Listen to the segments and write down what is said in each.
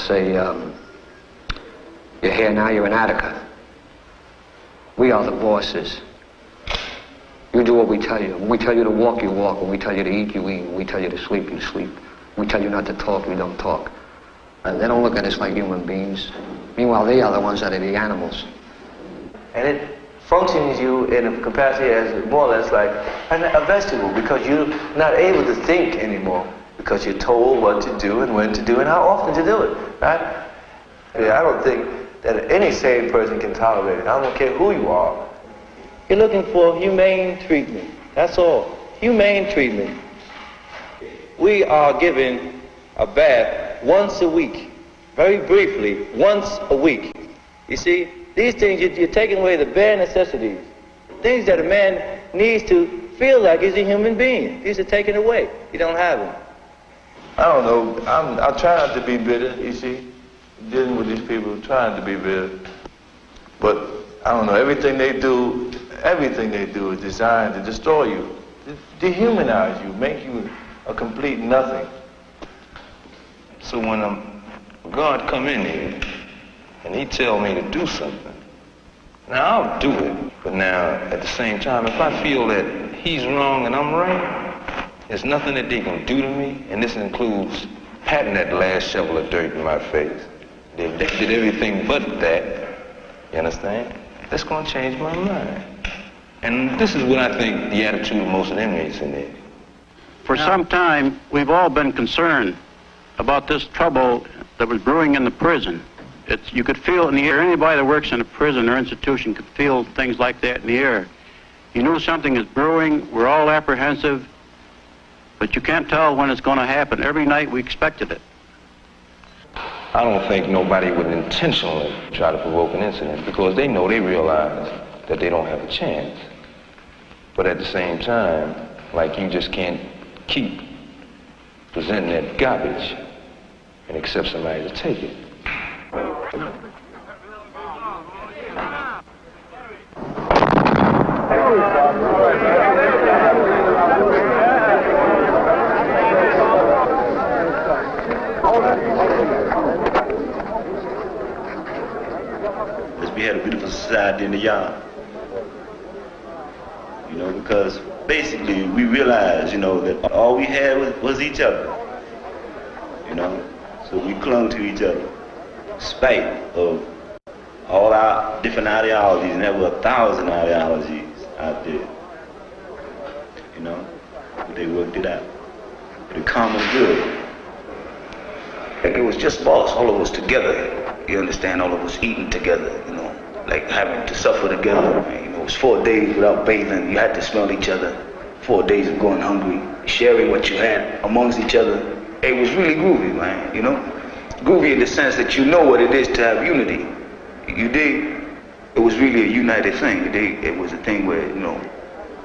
say, you're here now, you're in Attica. We are the bosses. You do what we tell you. When we tell you to walk, you walk. When we tell you to eat, you eat. When we tell you to sleep, you sleep. When we tell you not to talk, you don't talk. And they don't look at us like human beings. Meanwhile, they are the ones that are the animals. And it functions you in a capacity as more or less like a vegetable, because you're not able to think anymore, because you're told what to do and when to do and how often to do it, right? I don't think that any sane person can tolerate it. I don't care who you are. You're looking for humane treatment. That's all. Humane treatment. We are given a bath once a week, very briefly, once a week. You see, these things, you're taking away the bare necessities, things that a man needs to feel like he's a human being. These are taken away. You don't have them. I don't know. I try not to be bitter, you see. Dealing with these people, trying to be bitter. But, I don't know, everything they do is designed to destroy you, to dehumanize you, make you a complete nothing. So when God come in here, and he tell me to do something, now I'll do it. But now, at the same time, if I feel that he's wrong and I'm right, there's nothing that they can do to me, and this includes patting that last shovel of dirt in my face. They did everything but that, you understand? That's going to change my mind. And this is what I think the attitude of most of the inmates in there. For some time, we've all been concerned about this trouble that was brewing in the prison. You could feel in the air. Anybody that works in a prison or institution could feel things like that in the air. You knew something is brewing. We're all apprehensive, but you can't tell when it's going to happen. Every night we expected it. I don't think nobody would intentionally try to provoke an incident, because they realize that they don't have a chance. But at the same time, like, you just can't keep presenting that garbage and accept somebody to take it. We had a beautiful society in the yard, you know, because basically we realized, you know, that all we had was each other, you know, so we clung to each other, in spite of all our different ideologies, and there were 1,000 ideologies out there, you know, but they worked it out for the common good. It was just us, all of us together. You understand, all of us eating together, you know, like having to suffer together. You know, it was 4 days without bathing. You had to smell each other. 4 days of going hungry, sharing what you had amongst each other. It was really groovy, man, you know? Groovy in the sense that you know what it is to have unity. You dig? It was really a united thing. You dig? It was a thing where, you know,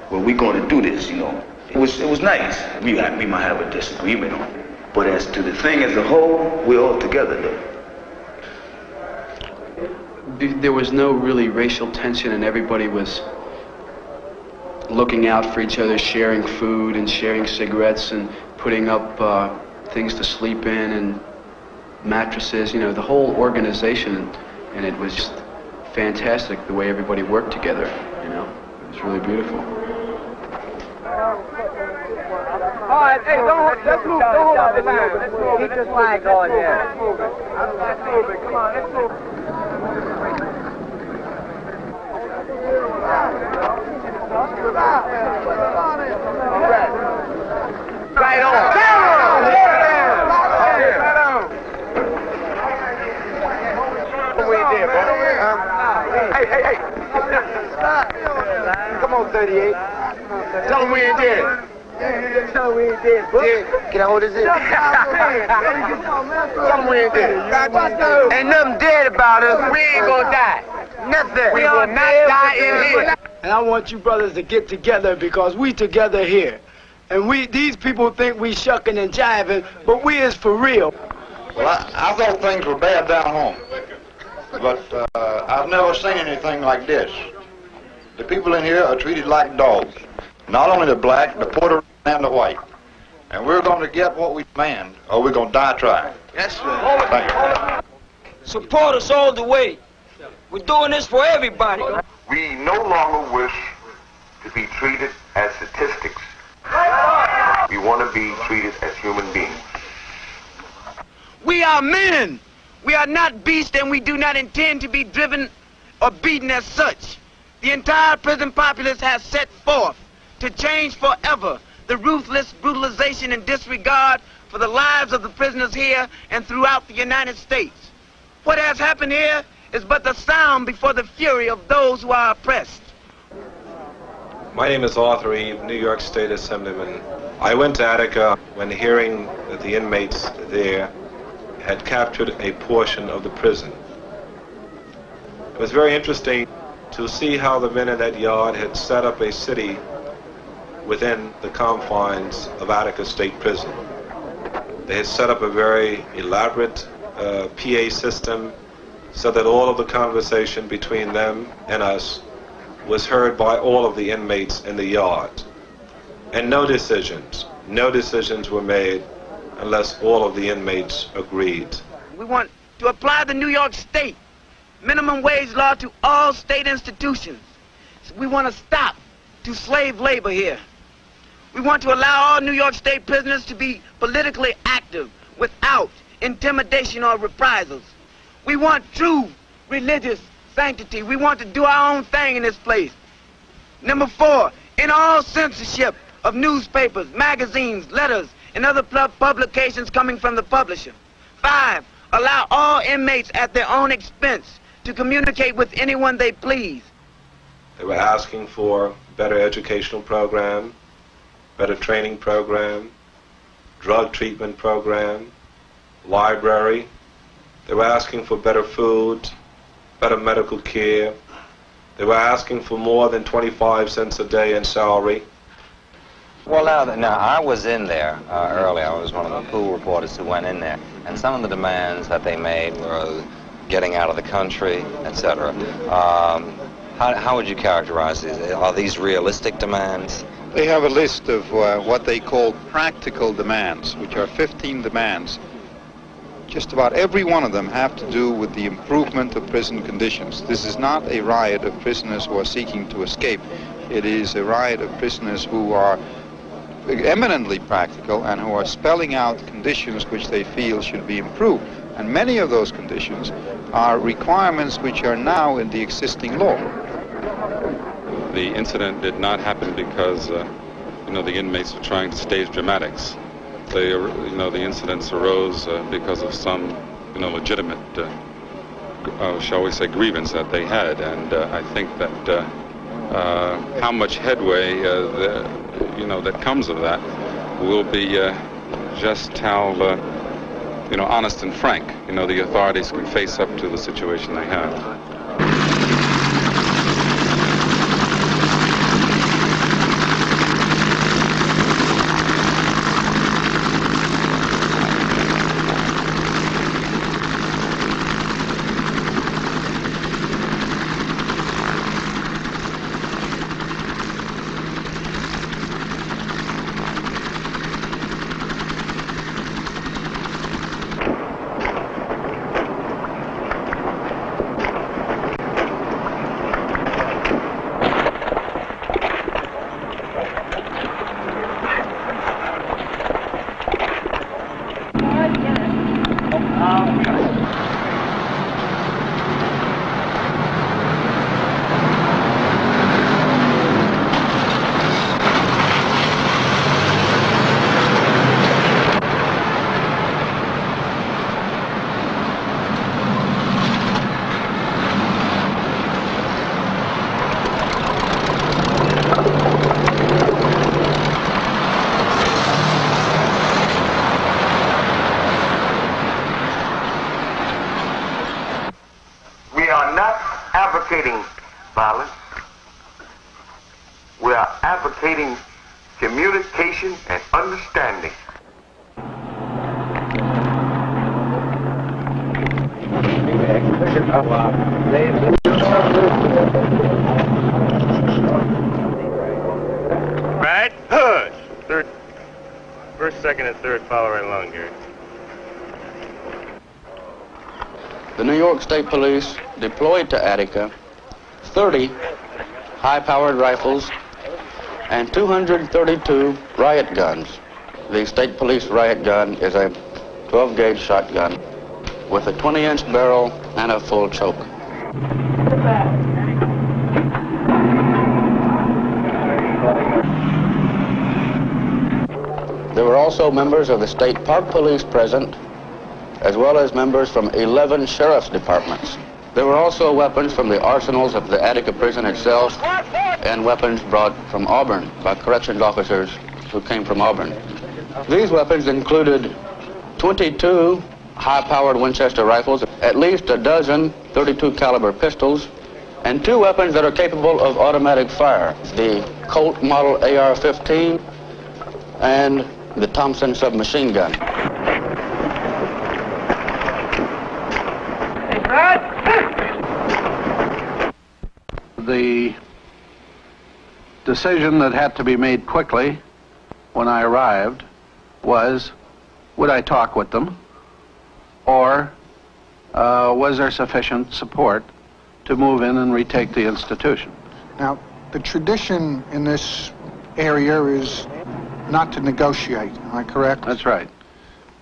where we're going to do this, you know. It was nice. We might have a disagreement on it. But as to the thing as a whole, we're all together, though. There was no really racial tension, and everybody was looking out for each other, sharing food and sharing cigarettes and putting up things to sleep in and mattresses, you know, the whole organization. And it was just fantastic the way everybody worked together, you know. It was really beautiful. All right, hey, let's move. Don't hold up the line. Let's move. Keep this line going here. Let's move it. Come on, let's move it. Right on. Down! What we did, bro? Hey. Come on, 38. Tell them we ain't dead. Tell them we ain't dead, bro. Can I hold this in? Tell them we ain't dead. Ain't nothing dead about us. We ain't gonna die. Nothing. We will not die in here. And I want you brothers to get together, because we together here. And these people think we shucking and jiving, but we is for real. Well, I thought things were bad down home. But I've never seen anything like this. The people in here are treated like dogs. Not only the black, the Puerto Rican, and the white. And we're going to get what we demand, or we're going to die trying. That's right. Support us all the way. We're doing this for everybody. We no longer wish to be treated as statistics. We want to be treated as human beings. We are men. We are not beasts, and we do not intend to be driven or beaten as such. The entire prison populace has set forth to change forever the ruthless brutalization and disregard for the lives of the prisoners here and throughout the United States. What has happened here is but the sound before the fury of those who are oppressed. My name is Arthur Eve, New York State Assemblyman. I went to Attica when hearing that the inmates there had captured a portion of the prison. It was very interesting to see how the men in that yard had set up a city within the confines of Attica State Prison. They had set up a very elaborate PA system so that all of the conversation between them and us was heard by all of the inmates in the yard. And no decisions were made unless all of the inmates agreed. We want to apply the New York State minimum wage law to all state institutions. We want to stop to slave labor here. We want to allow all New York State prisoners to be politically active without intimidation or reprisals. We want true religious sanctity. We want to do our own thing in this place. Number 4, in all censorship of newspapers, magazines, letters, and other publications coming from the publisher. 5, allow all inmates at their own expense to communicate with anyone they please. They were asking for better educational program, better training program, drug treatment program, library. They were asking for better food, better medical care. They were asking for more than 25 cents a day in salary. Well, now I was in there early. I was one of the pool reporters who went in there, and some of the demands that they made were getting out of the country, etc. How would you characterize these? Are these realistic demands? They have a list of what they call practical demands, which are 15 demands. Just about every one of them have to do with the improvement of prison conditions. This is not a riot of prisoners who are seeking to escape. It is a riot of prisoners who are eminently practical and who are spelling out conditions which they feel should be improved. And many of those conditions are requirements which are now in the existing law. The incident did not happen because, the inmates were trying to stage dramatics. The incidents arose because of some, legitimate, shall we say, grievance that they had. And I think that how much headway, that comes of that will be just how, honest and frank, the authorities can face up to the situation they have. Violence. We are advocating communication and understanding. Right, push. Third, first, second, and third follow right along, Gary. the New York State Police deployed to Attica 30 high-powered rifles and 232 riot guns. The State Police riot gun is a 12-gauge shotgun with a 20-inch barrel and a full choke. There were also members of the State Park Police present, as well as members from 11 sheriff's departments. There were also weapons from the arsenals of the Attica prison itself and weapons brought from Auburn by corrections officers who came from Auburn. These weapons included 22 high-powered Winchester rifles, at least a dozen 32 caliber pistols, and 2 weapons that are capable of automatic fire, the Colt model AR-15 and the Thompson submachine gun. The decision that had to be made quickly when I arrived was, would I talk with them, or was there sufficient support to move in and retake the institution? Now, the tradition in this area is not to negotiate, am I correct? That's right.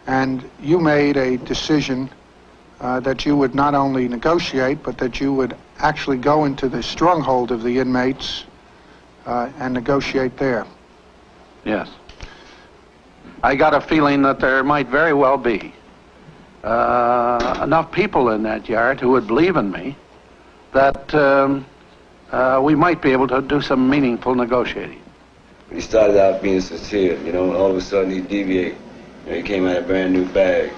And you made a decision that you would not only negotiate, but that you would actually go into the stronghold of the inmates and negotiate there. Yes. I got a feeling that there might very well be enough people in that yard who would believe in me that we might be able to do some meaningful negotiating. He started out being sincere, you know, all of a sudden he deviated. You know, he came out a brand new bag,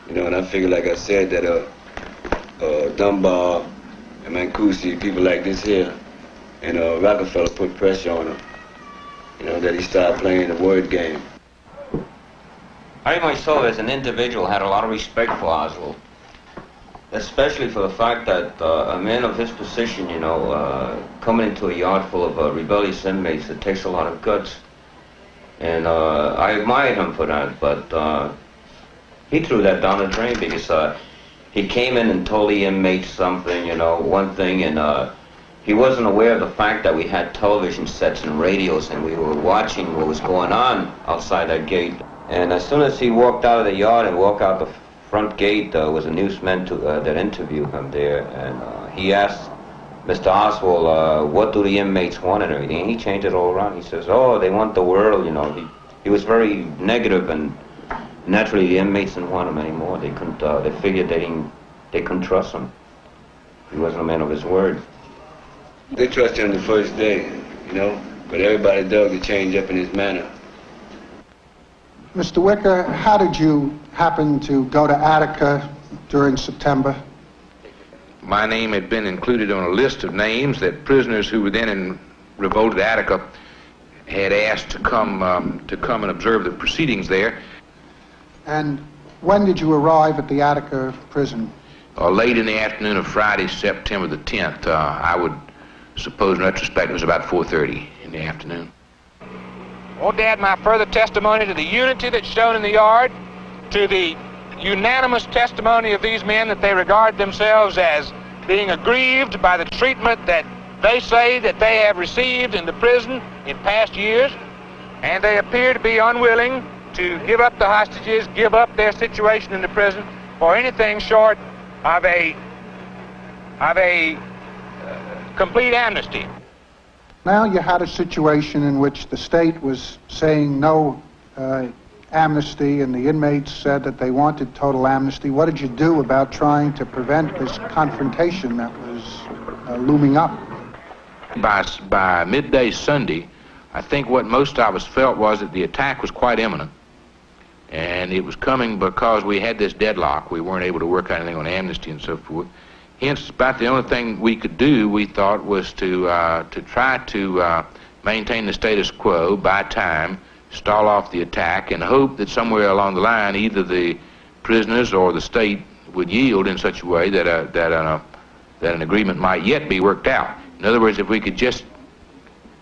you know, and I figured, like I said, that Dunbar and Mancusi, people like this here, and Rockefeller put pressure on him, you know, that he started playing the word game. I myself, as an individual, had a lot of respect for Oswald, especially for the fact that a man of his position, you know, coming into a yard full of rebellious inmates, it takes a lot of guts. And I admired him for that, but he threw that down the drain because he came in and told the inmates something, you know, one thing, and he wasn't aware of the fact that we had television sets and radios and we were watching what was going on outside that gate. And as soon as he walked out of the yard and walked out the front gate, was a newsman that interviewed him there, and he asked Mr. Oswald, what do the inmates want and everything, and he changed it all around. He says, oh, they want the world, you know. He was very negative, and naturally the inmates didn't want him anymore. They couldn't, they figured they couldn't trust him. He wasn't a man of his word. They trusted him the first day, you know, but everybody dug to change up in his manner. Mr. Wicker, how did you happen to go to Attica during September? My name had been included on a list of names that prisoners who were then in revolted Attica had asked to come and observe the proceedings there. And when did you arrive at the Attica prison? Late in the afternoon of Friday, September the 10th. I would suppose in retrospect it was about 4:30 in the afternoon. Won't to add my further testimony to the unity that's shown in the yard, to the unanimous testimony of these men that they regard themselves as being aggrieved by the treatment that they say that they have received in the prison in past years, and they appear to be unwilling to give up the hostages, give up their situation in the prison for anything short of a complete amnesty. Now you had a situation in which the state was saying no amnesty, and the inmates said that they wanted total amnesty. What did you do about trying to prevent this confrontation that was looming up? By midday Sunday, I think what most of us felt was that the attack was quite imminent, and it was coming because we had this deadlock. We weren't able to work out anything on amnesty and so forth. Hence, about the only thing we could do, we thought, was to try to maintain the status quo, buy time, stall off the attack, and hope that somewhere along the line, either the prisoners or the state would yield in such a way that an agreement might yet be worked out. In other words, if we could just,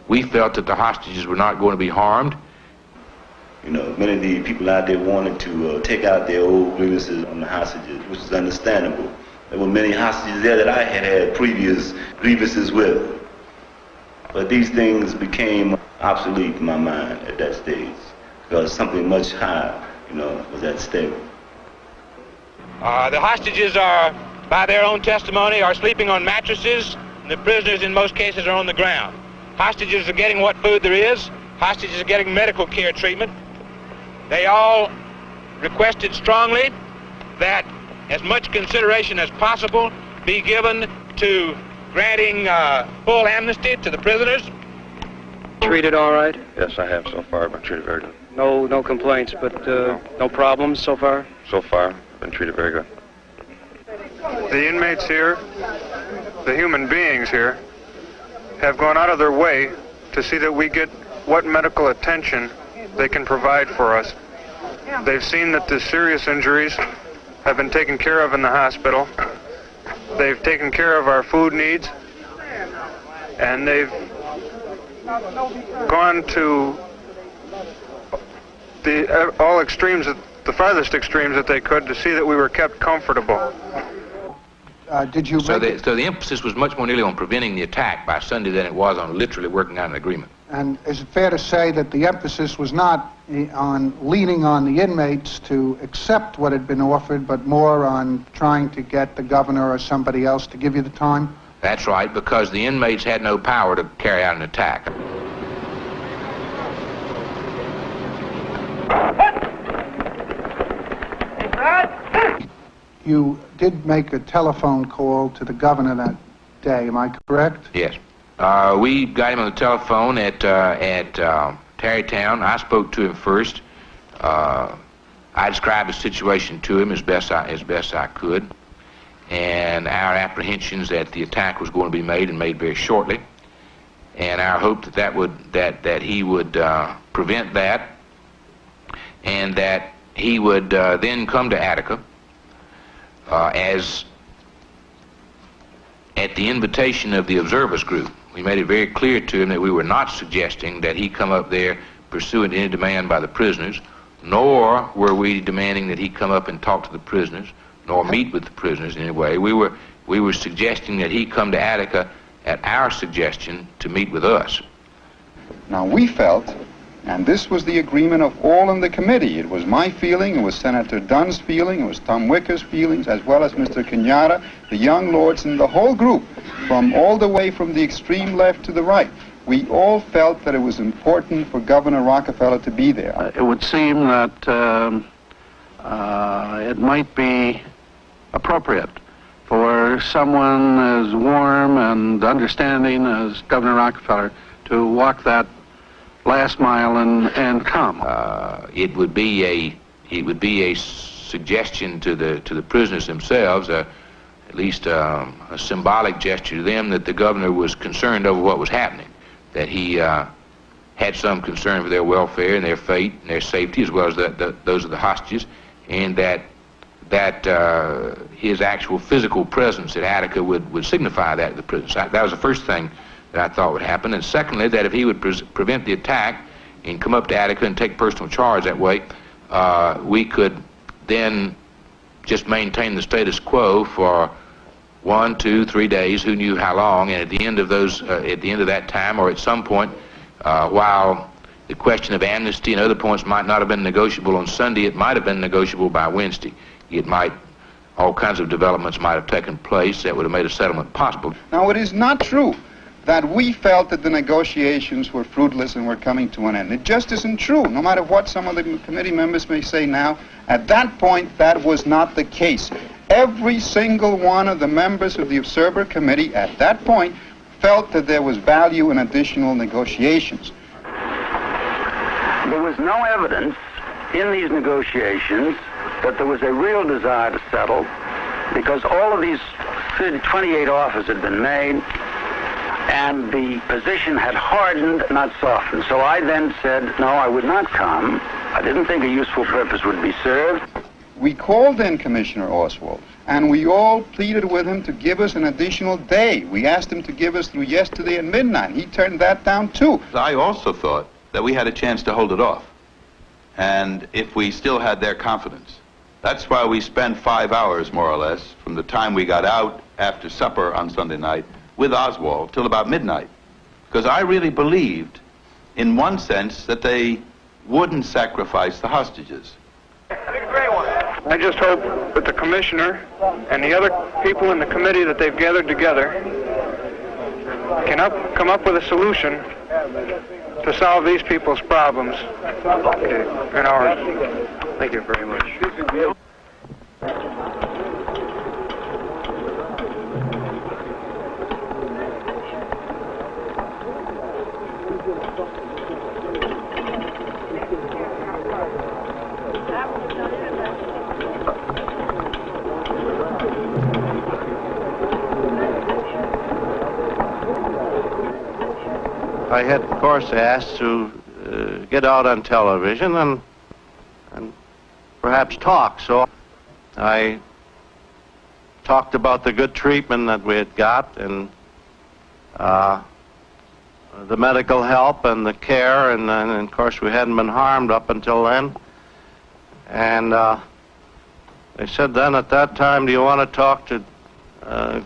we felt that the hostages were not going to be harmed. You know, many of the people out there wanted to take out their old grievances on the hostages, which is understandable. There were many hostages there that I had had previous grievances with. But these things became obsolete in my mind at that stage because something much higher, was at stake. The hostages are, by their own testimony, are sleeping on mattresses, and the prisoners in most cases are on the ground. Hostages are getting what food there is. Hostages are getting medical care treatment. They all requested strongly that as much consideration as possible be given to granting full amnesty to the prisoners. Treated all right? Yes, I have so far. I've been treated very good. No complaints, but no problems so far? So far, I've been treated very good. The inmates here, the human beings here, have gone out of their way to see that we get what medical attention they can provide for us. They've seen that the serious injuries have been taken care of in the hospital. They've taken care of our food needs, and they've gone to all extremes, the farthest extremes that they could, to see that we were kept comfortable. Did you so the emphasis was much more nearly on preventing the attack by Sunday than it was on literally working out an agreement. And is it fair to say that the emphasis was not on leaning on the inmates to accept what had been offered, but more on trying to get the governor or somebody else to give you the time? That's right, because the inmates had no power to carry out an attack. You did make a telephone call to the governor that day, am I correct? Yes. We got him on the telephone at Tarrytown. I spoke to him first. I described the situation to him as best I could, and our apprehensions that the attack was going to be made and made very shortly, and our hope that he would prevent that, and that he would then come to Attica as at the invitation of the observers group. We made it very clear to him that we were not suggesting that he come up there pursuant to any demand by the prisoners, nor were we demanding that he come up and talk to the prisoners, nor meet with the prisoners in any way. We were suggesting that he come to Attica at our suggestion to meet with us. Now we felt, and this was the agreement of all in the committee, it was my feeling, it was Senator Dunn's feeling, it was Tom Wicker's feelings, as well as Mr. Kenyatta, the young lords, and the whole group, from all the way from the extreme left to the right. We all felt that it was important for Governor Rockefeller to be there. It would seem that it might be appropriate for someone as warm and understanding as Governor Rockefeller to walk that last mile and come. It would be a suggestion to the prisoners themselves, at least a symbolic gesture to them, that the governor was concerned over what was happening, that he had some concern for their welfare and their fate and their safety, as well as those of the hostages, and that his actual physical presence at Attica would signify that to the prisoners. That was the first thing that I thought would happen. And secondly, that if he would prevent the attack and come up to Attica and take personal charge that way, we could then just maintain the status quo for 1, 2, 3 days, who knew how long, and at the end of that time, or at some point, while the question of amnesty and other points might not have been negotiable on Sunday, it might have been negotiable by Wednesday. All kinds of developments might have taken place that would have made a settlement possible. Now, it is not true that we felt that the negotiations were fruitless and were coming to an end. It just isn't true, no matter what some of the committee members may say now. At that point, that was not the case. Every single one of the members of the Observer Committee at that point felt that there was value in additional negotiations. There was no evidence in these negotiations that there was a real desire to settle, because all of these 28 offers had been made, and the position had hardened, not softened. So I then said, no, I would not come. I didn't think a useful purpose would be served. We called in Commissioner Oswald, and we all pleaded with him to give us an additional day. We asked him to give us through yesterday at midnight. He turned that down too. I also thought that we had a chance to hold it off. And if we still had their confidence, That's why we spent 5 hours, more or less, from the time we got out after supper on Sunday night with Oswald till about midnight. Because I really believed, in one sense, that they wouldn't sacrifice the hostages. I just hope that the commissioner and the other people in the committee that they've gathered together can come up with a solution to solve these people's problems and ours. Thank you very much. I had, of course, asked to get out on television and perhaps talk. So I talked about the good treatment that we had got and the medical help and the care, and then, of course, we hadn't been harmed up until then. And they said then at that time, do you want to talk to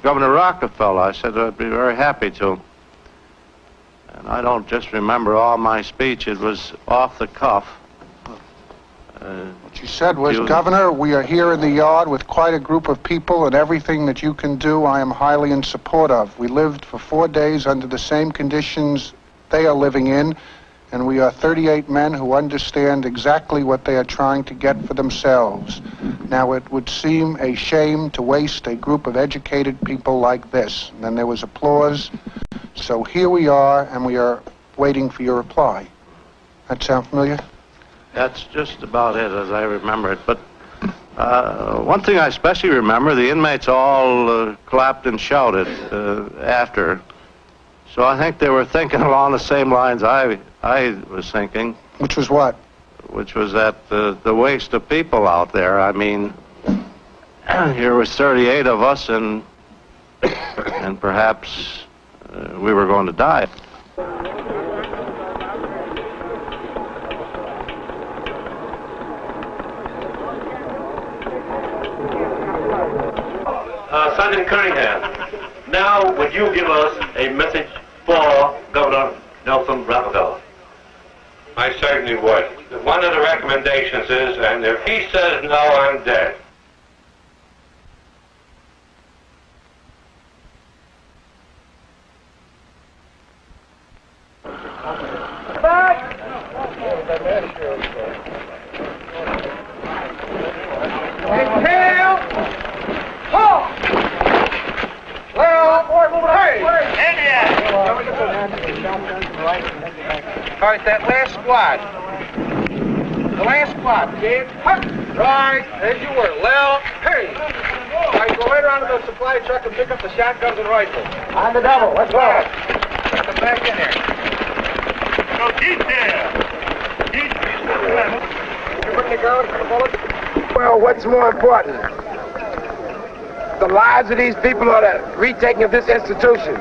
Governor Rockefeller? I said I'd be very happy to. And I don't just remember all my speech. It was off the cuff. What you said was, Governor, we are here in the yard with quite a group of people, and everything that you can do, I am highly in support of. We lived for 4 days under the same conditions they are living in, and we are 38 men who understand exactly what they are trying to get for themselves. Now, it would seem a shame to waste a group of educated people like this. And then there was applause. So here we are, and we are waiting for your reply. That sound familiar? That's just about it as I remember it. But one thing I especially remember, the inmates all clapped and shouted after. So I think they were thinking along the same lines I was thinking. Which was what? Which was that the waste of people out there. I mean, here was 38 of us, and perhaps we were going to die. Sergeant Cunningham, now would you give us a message for Governor Nelson Rockefeller? I certainly would. One of the recommendations is, and if he says no, I'm dead. All right, that last squad. The last squad, kid. Right, as you were. Lil, hey. All right, go right around to the supply truck and pick up the shotguns and rifles. On the double, let's go. Put them back in there. So keep there. You bring the gun for the bullets? Well, what's more important? The lives of these people or the retaking of this institution?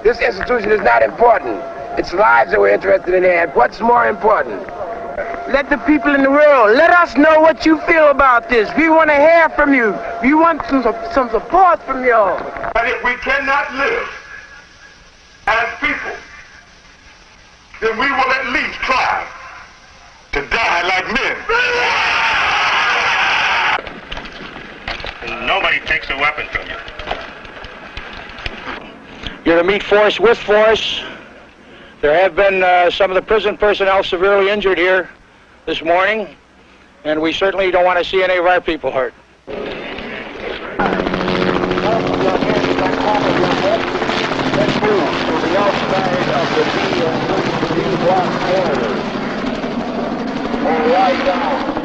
This institution is not important. It's lives that we're interested in here. What's more important? Let the people in the world, let us know what you feel about this. We want to hear from you. We want some support from you all. And if we cannot live as people, then we will at least try to die like men. Nobody takes a weapon from you. You're to meet force with force. There have been some of the prison personnel severely injured here this morning, and we certainly don't want to see any of our people hurt. Let's move to the outside of the B block corridor. And lie down.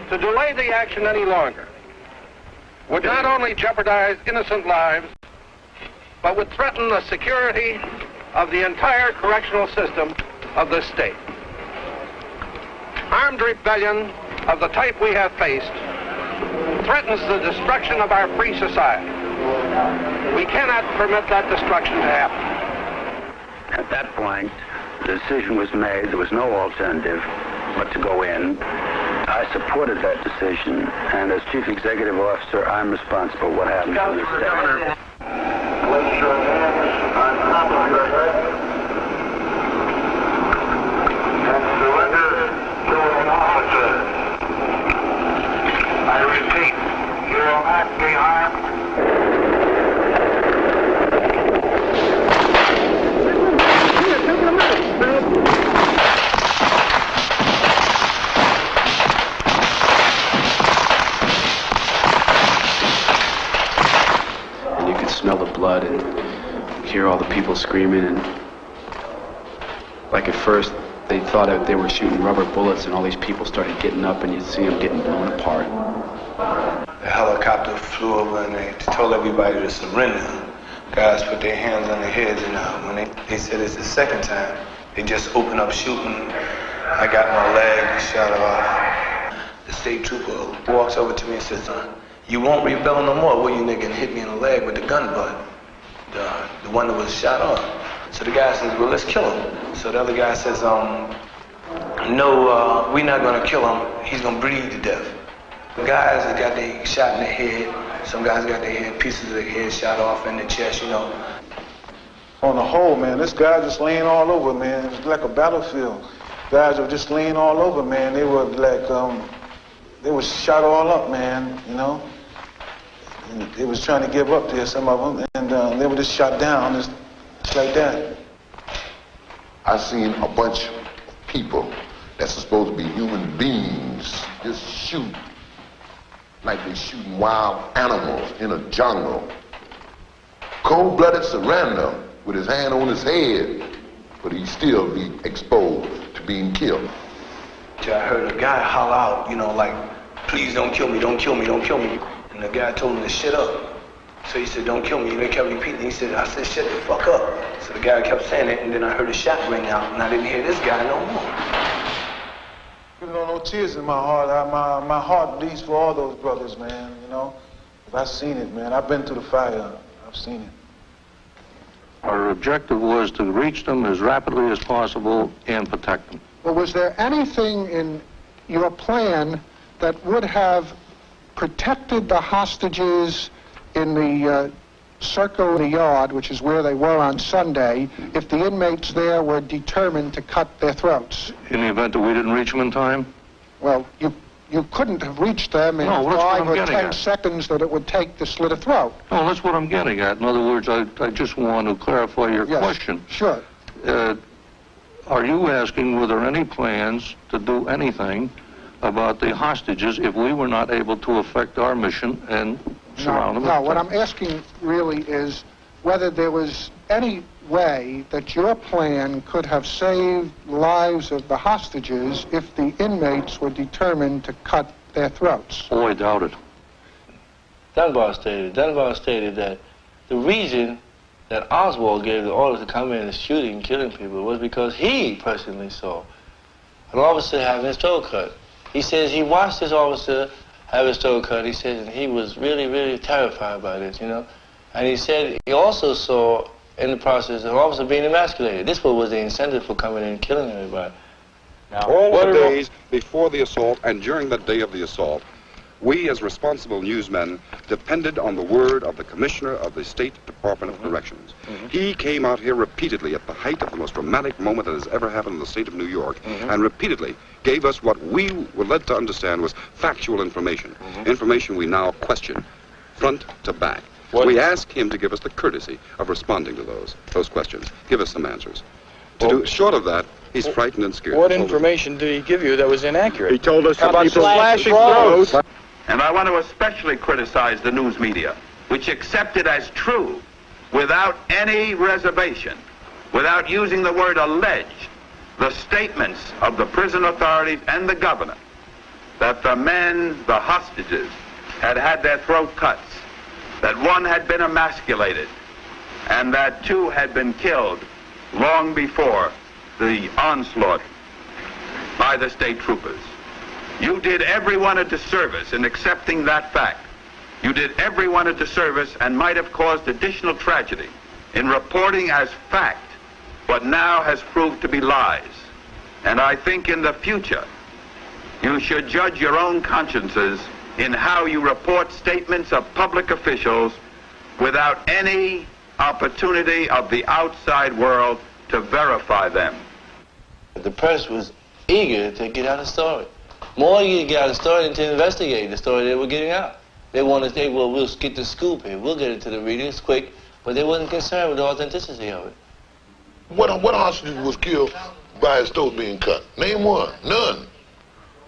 To delay the action any longer would not only jeopardize innocent lives, but would threaten the security of the entire correctional system of this state. Armed rebellion of the type we have faced threatens the destruction of our free society. We cannot permit that destruction to happen. At that point, the decision was made. There was no alternative but to go in. I supported that decision, and as Chief Executive Officer, I'm responsible for what happened to this day. Place your hands on top of your head and surrender to an officer. I repeat, you will not be harmed. And you could smell the blood and hear all the people screaming, and like at first they thought that they were shooting rubber bullets, and all these people started getting up and you'd see them getting blown apart. The helicopter flew over and they told everybody to surrender. Guys put their hands on their heads, and when they said it's the second time, they just opened up shooting. I got my leg shot off. The state trooper walks over to me and says, "You won't rebel no more, will you, nigga?" and hit me in the leg with the gun butt, the one that was shot off. So the guy says, "Well, let's kill him." So the other guy says, "No, we're not gonna kill him. He's gonna bleed to death." The guys that got their shot in the head, some guys got their head, pieces of their head shot off in the chest, you know. On the whole, man, this guy just laying all over, man. It's like a battlefield. Guys were just laying all over, man. They were like, they were shot all up, man, you know. And they was trying to give up there, some of them, and they were just shot down, just like that. I seen a bunch of people that's supposed to be human beings just shoot like they shooting wild animals in a jungle. Cold-blooded surrender with his hand on his head, but he still be exposed to being killed. I heard a guy holler out, you know, like, "Please don't kill me, don't kill me, don't kill me." And the guy told him to shut up. So he said, "Don't kill me." And they kept repeating. He said, "I said, shut the fuck up." So the guy kept saying it, and then I heard a shot ring out, and I didn't hear this guy no more. You know, no tears in my heart. My heart bleeds for all those brothers, man, you know. I've seen it, man. I've been through the fire. I've seen it. Our objective was to reach them as rapidly as possible and protect them. Well, was there anything in your plan that would have protected the hostages in the circle in the yard, which is where they were on Sunday, if the inmates there were determined to cut their throats? In the event that we didn't reach them in time? Well, you couldn't have reached them in 5 or 10 seconds that it would take to slit a throat. No, that's what I'm getting at. In other words, I just want to clarify your question. Sure. Are you asking were there any plans to do anything about the hostages if we were not able to effect our mission and surround them? No, what I'm asking really is whether there was any way that your plan could have saved lives of the hostages if the inmates were determined to cut their throats. Oh, I doubt it. Dunbar stated that the reason that Oswald gave the order to come in and shooting and killing people was because he personally saw an officer having his throat cut. He says he watched this officer have his throat cut, he says, and he was really, really terrified by this, you know. And he said he also saw in the process an officer being emasculated. This was the incentive for coming in and killing everybody. Now, all the days before the assault and during the day of the assault, we as responsible newsmen depended on the word of the Commissioner of the State Department of Corrections. He came out here repeatedly at the height of the most dramatic moment that has ever happened in the state of New York, and repeatedly gave us what we were led to understand was factual information, information we now question, front to back. We ask him to give us the courtesy of responding to those questions. Give us some answers. Short of that, he's frightened and scared. What information did he give you that was inaccurate? He told us about people slashing throats. And I want to especially criticize the news media, which accepted as true, without any reservation, without using the word alleged, the statements of the prison authorities and the governor that the men, the hostages, had had their throat cuts, that one had been emasculated, and that two had been killed long before the onslaught by the state troopers. You did everyone a disservice in accepting that fact. You did everyone a disservice and might have caused additional tragedy in reporting as fact what now has proved to be lies. And I think in the future, you should judge your own consciences in how you report statements of public officials without any opportunity of the outside world to verify them. The press was eager to get out the story. More eager to get out the story than to investigate the story they were getting out. They wanted to say, well, we'll get the scoop here. We'll get it to the readers quick. But they wasn't concerned with the authenticity of it. What hostage was killed by his throat being cut? Name one. None.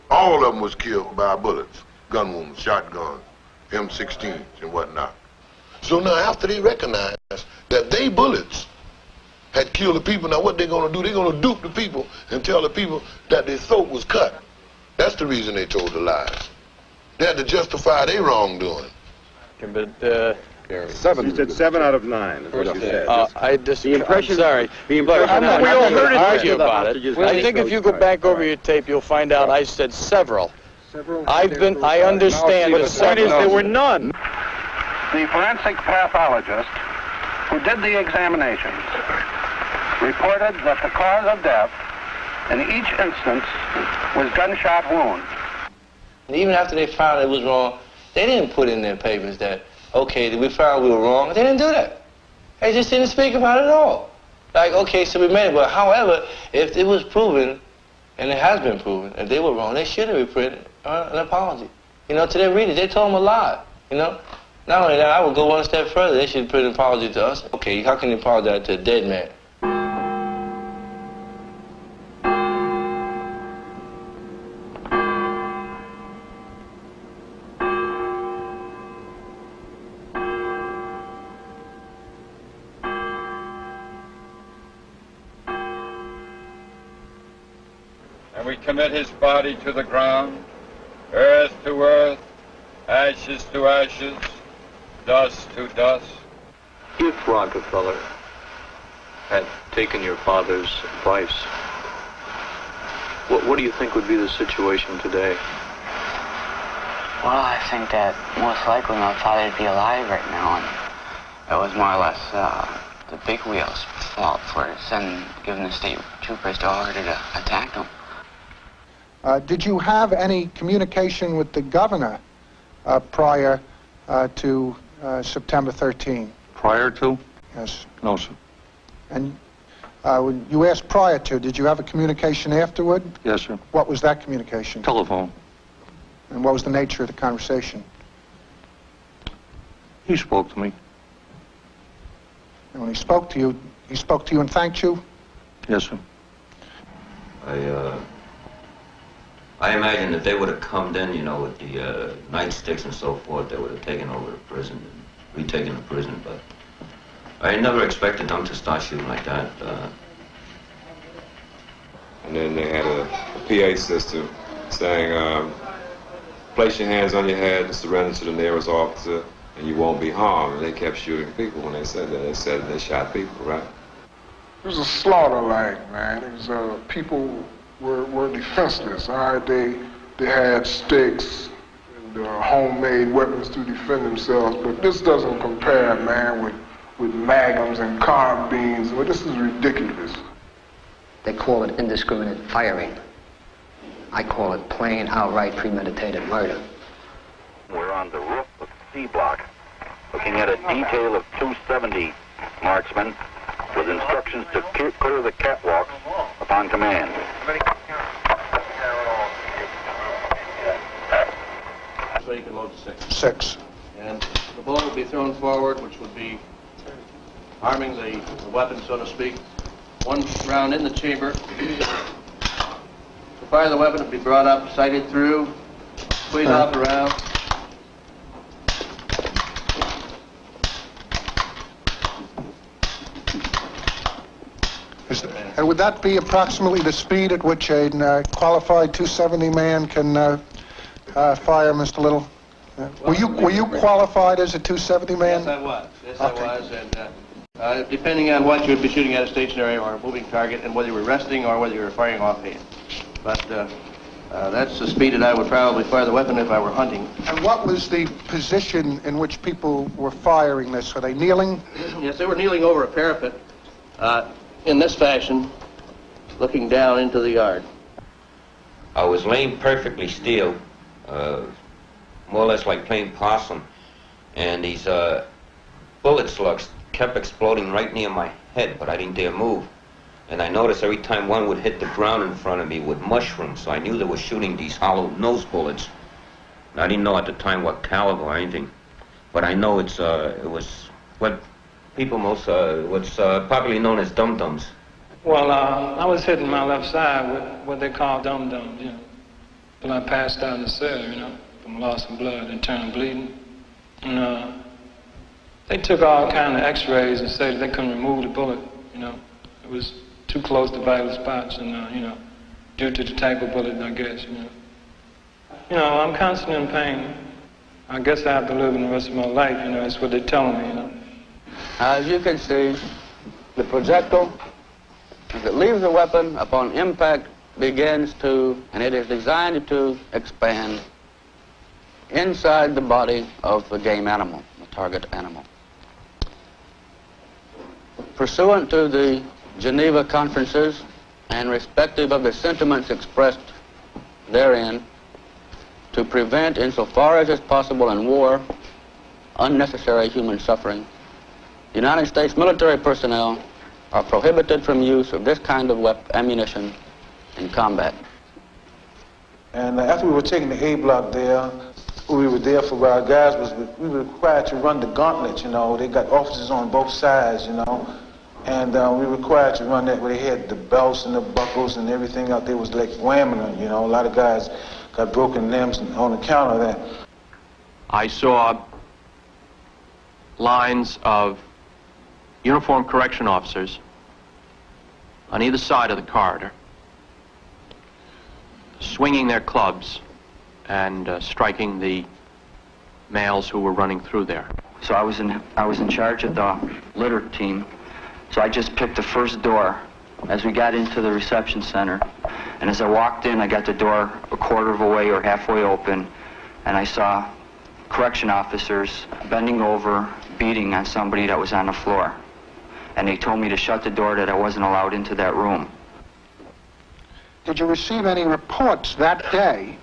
All of them was killed by bullets, gun wounds, shotguns, M16s, and whatnot. So now after they recognized that they bullets had killed the people, now what they're going to do? They're going to dupe the people and tell the people that their throat was cut. That's the reason they told the lies. They had to justify their wrongdoing. But, Seven. She said 7 out of 9 is what she said. I disagree. The impression, I'm sorry. The impression we all heard it argue about it. I think if you go back over your tape, you'll find out I said several. I understand, but the point is there were none. The forensic pathologist who did the examinations reported that the cause of death in each instance was gunshot wounds. And even after they found it was wrong, they didn't put in their papers that, okay, we found we were wrong. They didn't do that. They just didn't speak about it at all. Like, okay, so we made it. But however, if it was proven, and it has been proven, if they were wrong, they should have reprinted an apology. You know, to their readers, they told them a lie. You know, not only that, I would go one step further. They should print an apology to us. Okay, how can you apologize to a dead man? We commit his body to the ground, earth to earth, ashes to ashes, dust to dust. If Rockefeller had taken your father's advice, what do you think would be the situation today? Well, I think that most likely my father would be alive right now, and it was more or less the big wheel's fault for giving the state troopers the order to attack them. Did you have any communication with the governor prior to September 13? Prior to? Yes. No, sir. And when you asked prior to, did you have a communication afterward? Yes, sir. What was that communication? Telephone. And what was the nature of the conversation? He spoke to me. And when he spoke to you and thanked you? Yes, sir. I imagine that they would have come then, you know, with the nightsticks and so forth, they would have taken over the prison and retaken the prison, but I never expected them to start shooting like that. And then they had a PA system saying, place your hands on your head and surrender to the nearest officer and you won't be harmed. And they kept shooting people when they said that. They said they shot people, right? It was a slaughter line, man. It was people were defenseless. All right, they had sticks and homemade weapons to defend themselves, but this doesn't compare, man, with magnums and carbines. Well, this is ridiculous. They call it indiscriminate firing. I call it plain, outright, premeditated murder. We're on the roof of C block, looking at a detail of 270 marksmen with instructions to clear the catwalks upon command. So you can load 6. 6. And the bullet would be thrown forward, which would be arming the weapon, so to speak. One round in the chamber. To fire the weapon, it would be brought up, sighted through, squeeze off the round. Would that be approximately the speed at which a qualified 270 man can fire, Mr. Little? Were you qualified as a 270 man? Yes, I was. Yes, okay. I was. And depending on what you'd be shooting at, a stationary or a moving target, and whether you were resting or whether you were firing offhand. But that's the speed that I would probably fire the weapon if I were hunting. And what was the position in which people were firing this? Were they kneeling? Yes, they were kneeling over a parapet in this fashion, looking down into the yard. I was laying perfectly still, more or less like playing possum, and these bullet slugs kept exploding right near my head, but I didn't dare move. And I noticed every time one would hit the ground in front of me with mushrooms, so I knew they were shooting these hollow nose bullets. And I didn't know at the time what caliber or anything, but I know it was what people what's popularly known as dum-dums. Well, I was hitting my left side with what they call dum-dums, you know. Till I passed out in the cell, you know, from loss of blood, internal bleeding. And they took all kind of x-rays and said they couldn't remove the bullet, you know. It was too close to vital spots, and, you know, due to the type of bullet, I guess, you know. You know, I'm constantly in pain. I guess I have to live in the rest of my life, you know, that's what they're telling me, you know. As you can see, the projectile, as it leaves the weapon upon impact, begins to, and it is designed to expand inside the body of the game animal, the target animal. Pursuant to the Geneva Conferences and respective of the sentiments expressed therein, to prevent, insofar as is possible in war, unnecessary human suffering, United States military personnel are prohibited from use of this kind of ammunition in combat. And after we were taking the A block there, we were there for our guys, we were required to run the gauntlet, you know. They got officers on both sides, you know. And we were required to run that where they had the belts and the buckles and everything out there was like whamming them, you know. A lot of guys got broken limbs on account of that. I saw lines of uniformed correction officers on either side of the corridor, swinging their clubs and striking the males who were running through there. So I was in charge of the litter team. So I just picked the first door as we got into the reception center. And as I walked in, I got the door a quarter of a way or halfway open, and I saw correction officers bending over, beating on somebody that was on the floor. And they told me to shut the door, that I wasn't allowed into that room. Did you receive any reports that day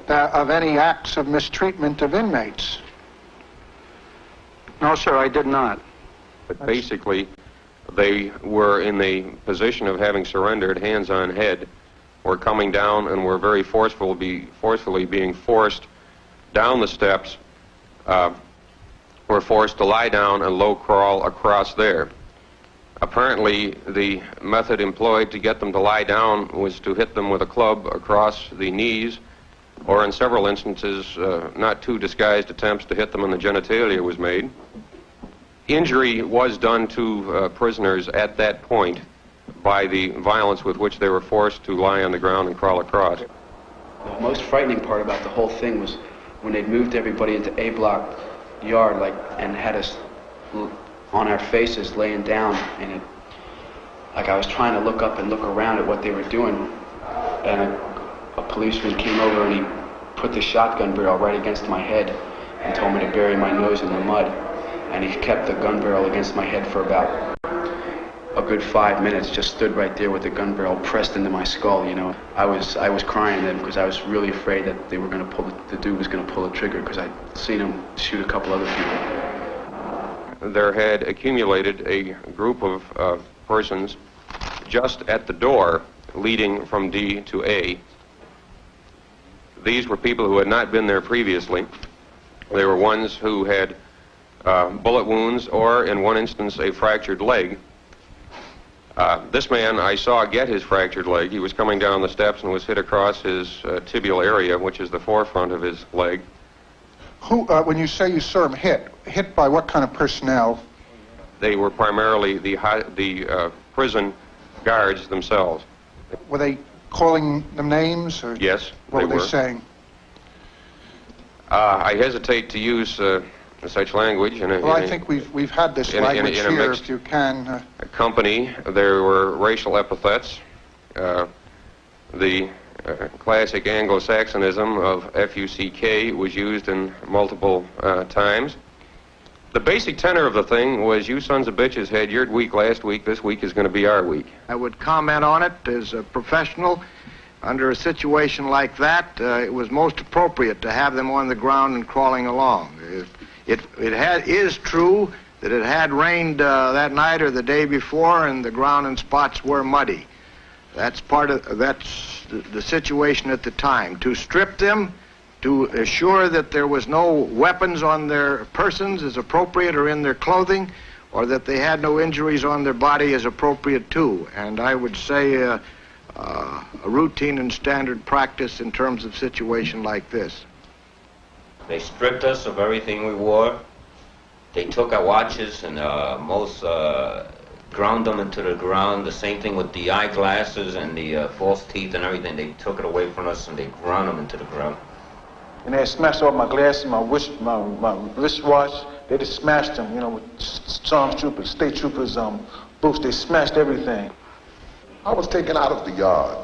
of any acts of mistreatment of inmates? No, sir, I did not. But basically, they were in the position of having surrendered, hands on head, were coming down and were very forcefully being forced down the steps, were forced to lie down and low crawl across there. Apparently, the method employed to get them to lie down was to hit them with a club across the knees, or in several instances, not too disguised attempts to hit them in the genitalia was made. Injury was done to prisoners at that point by the violence with which they were forced to lie on the ground and crawl across. The most frightening part about the whole thing was when they'd moved everybody into A block yard, and had us on our faces laying down, and I was trying to look up and look around at what they were doing, and a policeman came over and he put the shotgun barrel right against my head and told me to bury my nose in the mud. And he kept the gun barrel against my head for about a good 5 minutes, just stood right there with the gun barrel pressed into my skull, you know. I was crying then because I was really afraid that they were going to the dude was going to pull the trigger, because I'd seen him shoot a couple other people. There had accumulated a group of persons just at the door leading from D to A. These were people who had not been there previously. They were ones who had bullet wounds, or in one instance a fractured leg. This man I saw get his fractured leg. He was coming down the steps and was hit across his tibial area, which is the forefront of his leg. Who, when you say you saw him hit by what kind of personnel? They were primarily the prison guards themselves. Were they calling them names? Or yes, what were they saying? I hesitate to use such language. Well, I think we've had this language here, if you can. Company, there were racial epithets. The classic Anglo-Saxonism of F-U-C-K was used in multiple times. The basic tenor of the thing was, you sons of bitches had your week last week, this week is going to be our week. I would comment on it as a professional. Under a situation like that, it was most appropriate to have them on the ground and crawling along. It is true that it had rained that night or the day before, and the ground in spots were muddy. That's the situation at the time. To strip them, to assure that there was no weapons on their persons is appropriate, or in their clothing, or that they had no injuries on their body is appropriate too. And I would say a routine and standard practice in terms of situation like this. They stripped us of everything we wore. They took our watches and most ground them into the ground. The same thing with the eyeglasses and the false teeth and everything. They took it away from us and they ground them into the ground. And they smashed all my glasses, my wristwatch. They just smashed them, you know, with stormtroopers, state troopers, boots. They smashed everything. I was taken out of the yard,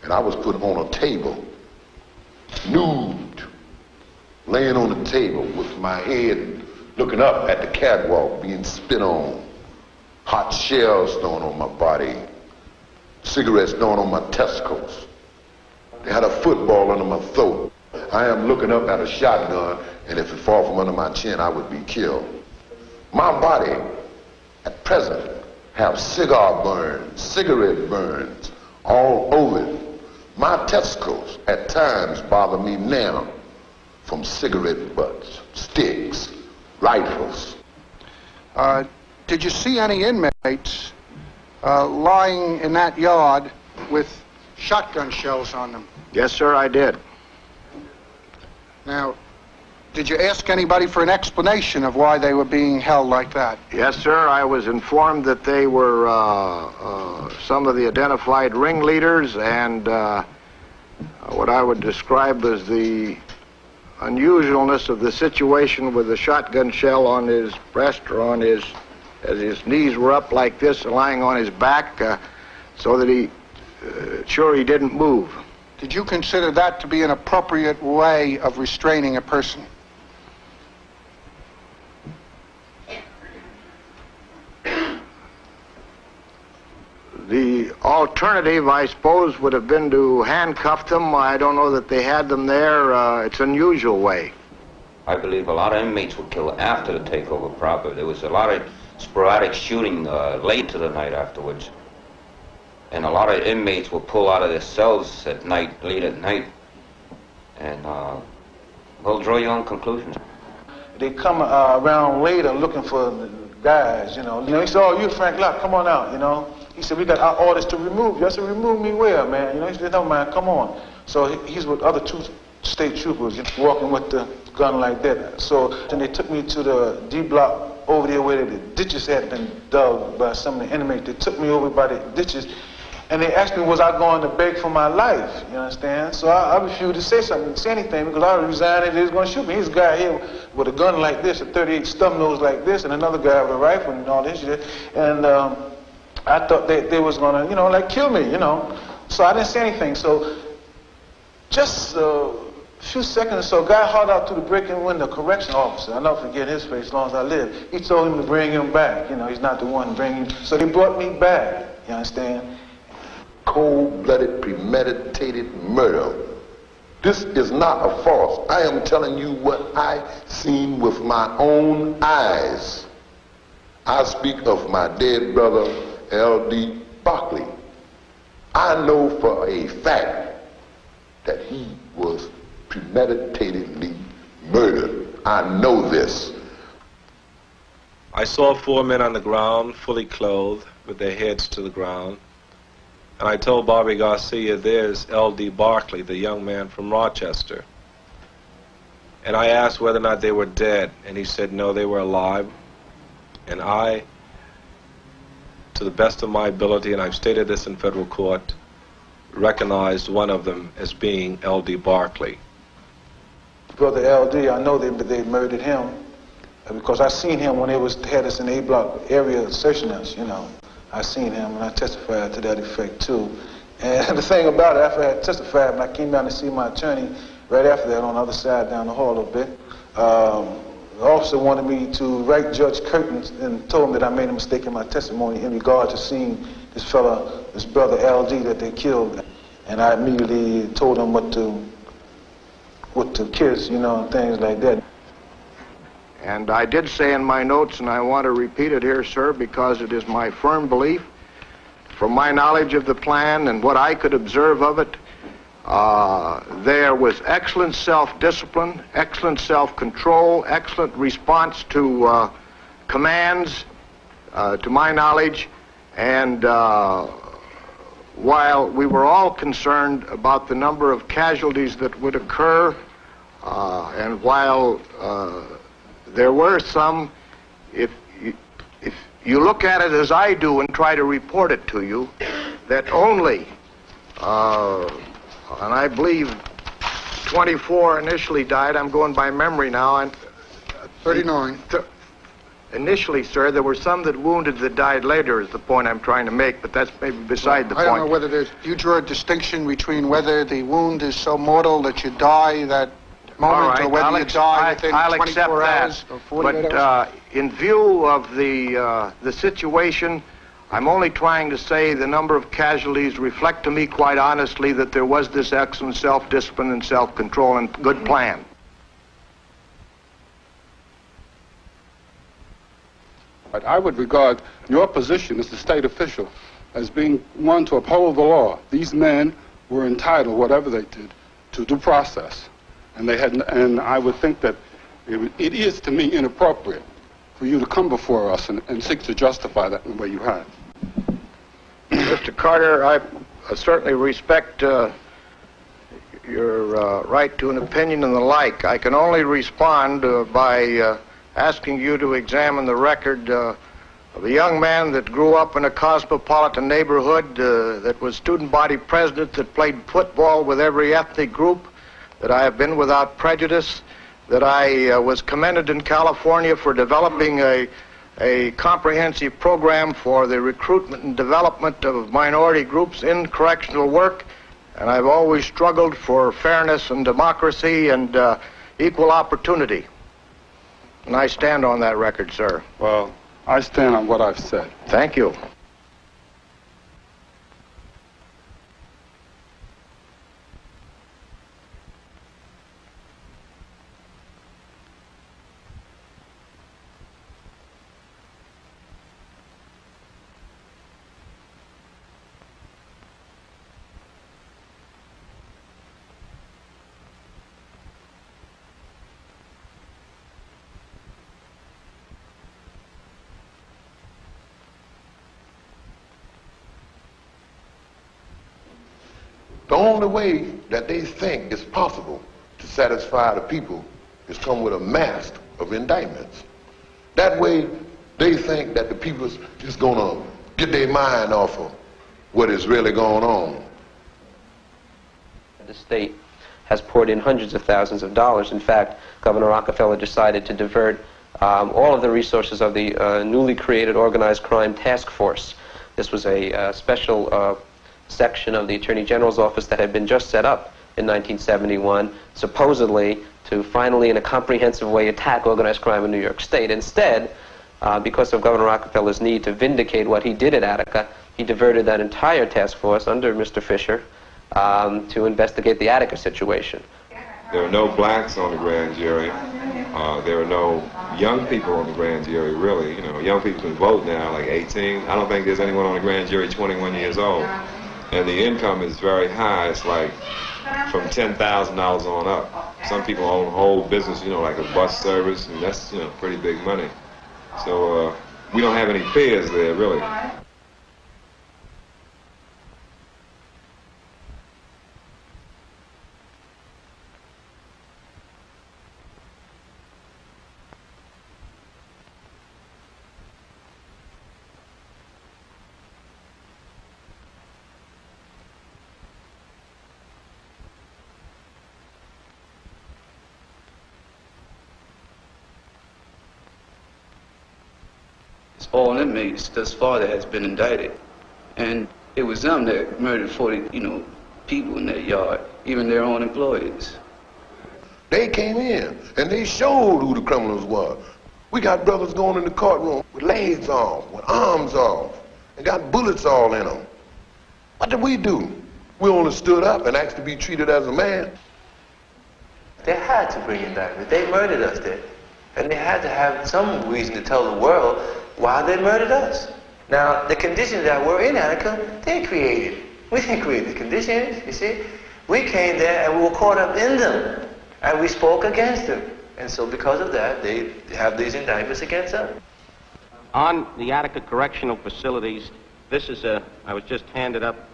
and I was put on a table, nude, laying on the table with my head looking up at the catwalk, being spit on, hot shells thrown on my body, cigarettes thrown on my testicles. They had a football under my throat. I am looking up at a shotgun, and if it fall from under my chin, I would be killed. My body, at present, have cigar burns, cigarette burns all over it. My testicles, at times, bother me now from cigarette butts, sticks, rifles. Did you see any inmates lying in that yard with shotgun shells on them? Yes, sir, I did. Now, did you ask anybody for an explanation of why they were being held like that? Yes, sir. I was informed that they were some of the identified ringleaders, and what I would describe as the unusualness of the situation with the shotgun shell on his breast or on his, as his knees were up like this, lying on his back, so that he didn't move. Did you consider that to be an appropriate way of restraining a person? The alternative, I suppose, would have been to handcuff them. I don't know that they had them there. It's an unusual way. I believe a lot of inmates were killed after the takeover proper. There was a lot of sporadic shooting late into the night afterwards. And a lot of inmates will pull out of their cells at night, late at night, and well, draw your own conclusions. They come around later looking for the guys, you know. He said, "Oh, you Frank Locke, come on out," you know. He said, "We got our orders to remove you." I said, "Remove me where, man?" You know, he said, "No, man, come on." So he's with other two state troopers, walking with the gun like that. So then they took me to the D block over there where the ditches had been dug by some of the inmates. They took me over by the ditches. And they asked me, was I going to beg for my life, you understand? So I refused to say something, say anything, because I resigned and they was going to shoot me. Here's a guy here with a gun like this, a .38 stub nose like this, and another guy with a rifle and all this shit. And I thought they was going to, you know, like kill me, you know. So I didn't say anything. So just a few seconds or so, a guy hauled out through the break-in window, correction officer. I'll never forget his face as long as I live. He told him to bring him back. You know, he's not the one bringing him. So they brought me back, you understand? Cold-blooded, premeditated murder. This is not a farce. I am telling you what I seen with my own eyes. I speak of my dead brother, L.D. Barkley. I know for a fact that he was premeditatedly murdered. I know this. I saw 4 men on the ground, fully clothed, with their heads to the ground. And I told Bobby Garcia, there's L.D. Barkley, the young man from Rochester. And I asked whether or not they were dead, and he said no, they were alive. And I, to the best of my ability, and I've stated this in federal court, recognized one of them as being L.D. Barkley. Brother L.D., I know they murdered him because I seen him when they had us in the A block area searching us, you know. I seen him and I testified to that effect too. And the thing about it, after I had testified, when I came down to see my attorney right after that on the other side down the hall a bit, the officer wanted me to write Judge Curtin and told him that I made a mistake in my testimony in regard to seeing this fella, this brother LG that they killed. And I immediately told him what to kiss, you know, and things like that. And I did say in my notes, and I want to repeat it here, sir, because it is my firm belief, from my knowledge of the plan and what I could observe of it, there was excellent self-discipline, excellent self-control, excellent response to commands, to my knowledge, and while we were all concerned about the number of casualties that would occur, and while there were some, if you look at it as I do and try to report it to you, that only, and I believe 24 initially died. I'm going by memory now. And 39. Initially, sir, there were some that wounded that died later is the point I'm trying to make, but that's maybe beside the point. I don't know whether there's, you draw a distinction between whether the wound is so mortal that you die that moment, or whether you die within 24 hours or 48 hours. But in view of the situation, I'm only trying to say the number of casualties reflect to me quite honestly that there was this excellent self-discipline and self-control and good plan. But I would regard your position as the state official as being one to uphold the law. These men were entitled, whatever they did, to due process. And they had, and I would think that it is to me inappropriate for you to come before us and seek to justify that in the way you have. Mr. Carter, I certainly respect your right to an opinion and the like. I can only respond by asking you to examine the record of a young man that grew up in a cosmopolitan neighborhood, that was student body president, that played football with every ethnic group, that I have been without prejudice, that I was commended in California for developing a comprehensive program for the recruitment and development of minority groups in correctional work, and I've always struggled for fairness and democracy and equal opportunity. And I stand on that record, sir. Well, I stand on what I've said. Thank you. The only way that they think it's possible to satisfy the people is come with a mass of indictments. That way, they think that the people's just gonna get their mind off of what is really going on. The state has poured in hundreds of thousands of dollars. In fact, Governor Rockefeller decided to divert all of the resources of the newly created organized crime task force. This was a special section of the Attorney General's office that had been just set up in 1971, supposedly to finally, in a comprehensive way, attack organized crime in New York State. Instead, because of Governor Rockefeller's need to vindicate what he did at Attica, he diverted that entire task force under Mr. Fisher to investigate the Attica situation. There are no blacks on the grand jury. There are no young people on the grand jury, really. You know, young people can vote now, like 18. I don't think there's anyone on the grand jury 21 years old. And the income is very high. It's like from $10,000 on up. Some people own whole business, you know, like a bus service, and that's, you know, pretty big money. So we don't have any fears there, really. All inmates thus far that has been indicted. And It was them that murdered 40, people in that yard, even their own employees. They came in and they showed who the criminals were. We got brothers going in the courtroom with legs off, with arms off, and got bullets all in them. What did we do? We only stood up and asked to be treated as a man. They had to bring indictment. They murdered us there. And they had to have some reason to tell the world why they murdered us. Now, the conditions that were in Attica, they created. We didn't create the conditions, you see. We came there and we were caught up in them. And we spoke against them. And so because of that, they have these indictments against us. On the Attica Correctional Facilities, I was just handed up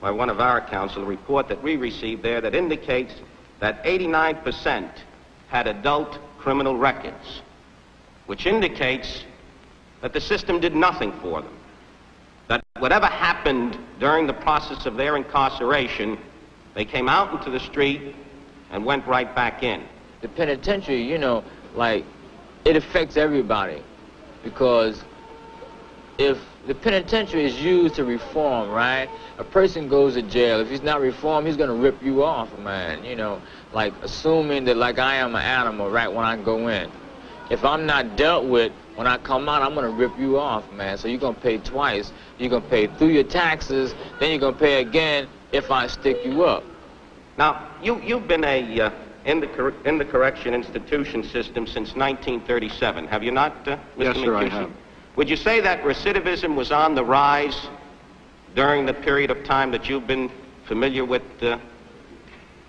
by one of our counsel, a report that we received there that indicates that 89% had adult criminal records, which indicates that the system did nothing for them. That whatever happened during the process of their incarceration, they came out into the street and went right back in. The penitentiary, it affects everybody, because if the penitentiary is used to reform, right? A person goes to jail. If he's not reformed, he's going to rip you off, man. Assuming that I am an animal, right, when I go in. If I'm not dealt with, when I come out, I'm going to rip you off, man. So you're going to pay twice. You're going to pay through your taxes, then you're going to pay again if I stick you up. Now, you've been in the correction institution system since 1937, have you not, Mr. Yes, sir, I have. Would you say that recidivism was on the rise during the period of time that you've been familiar with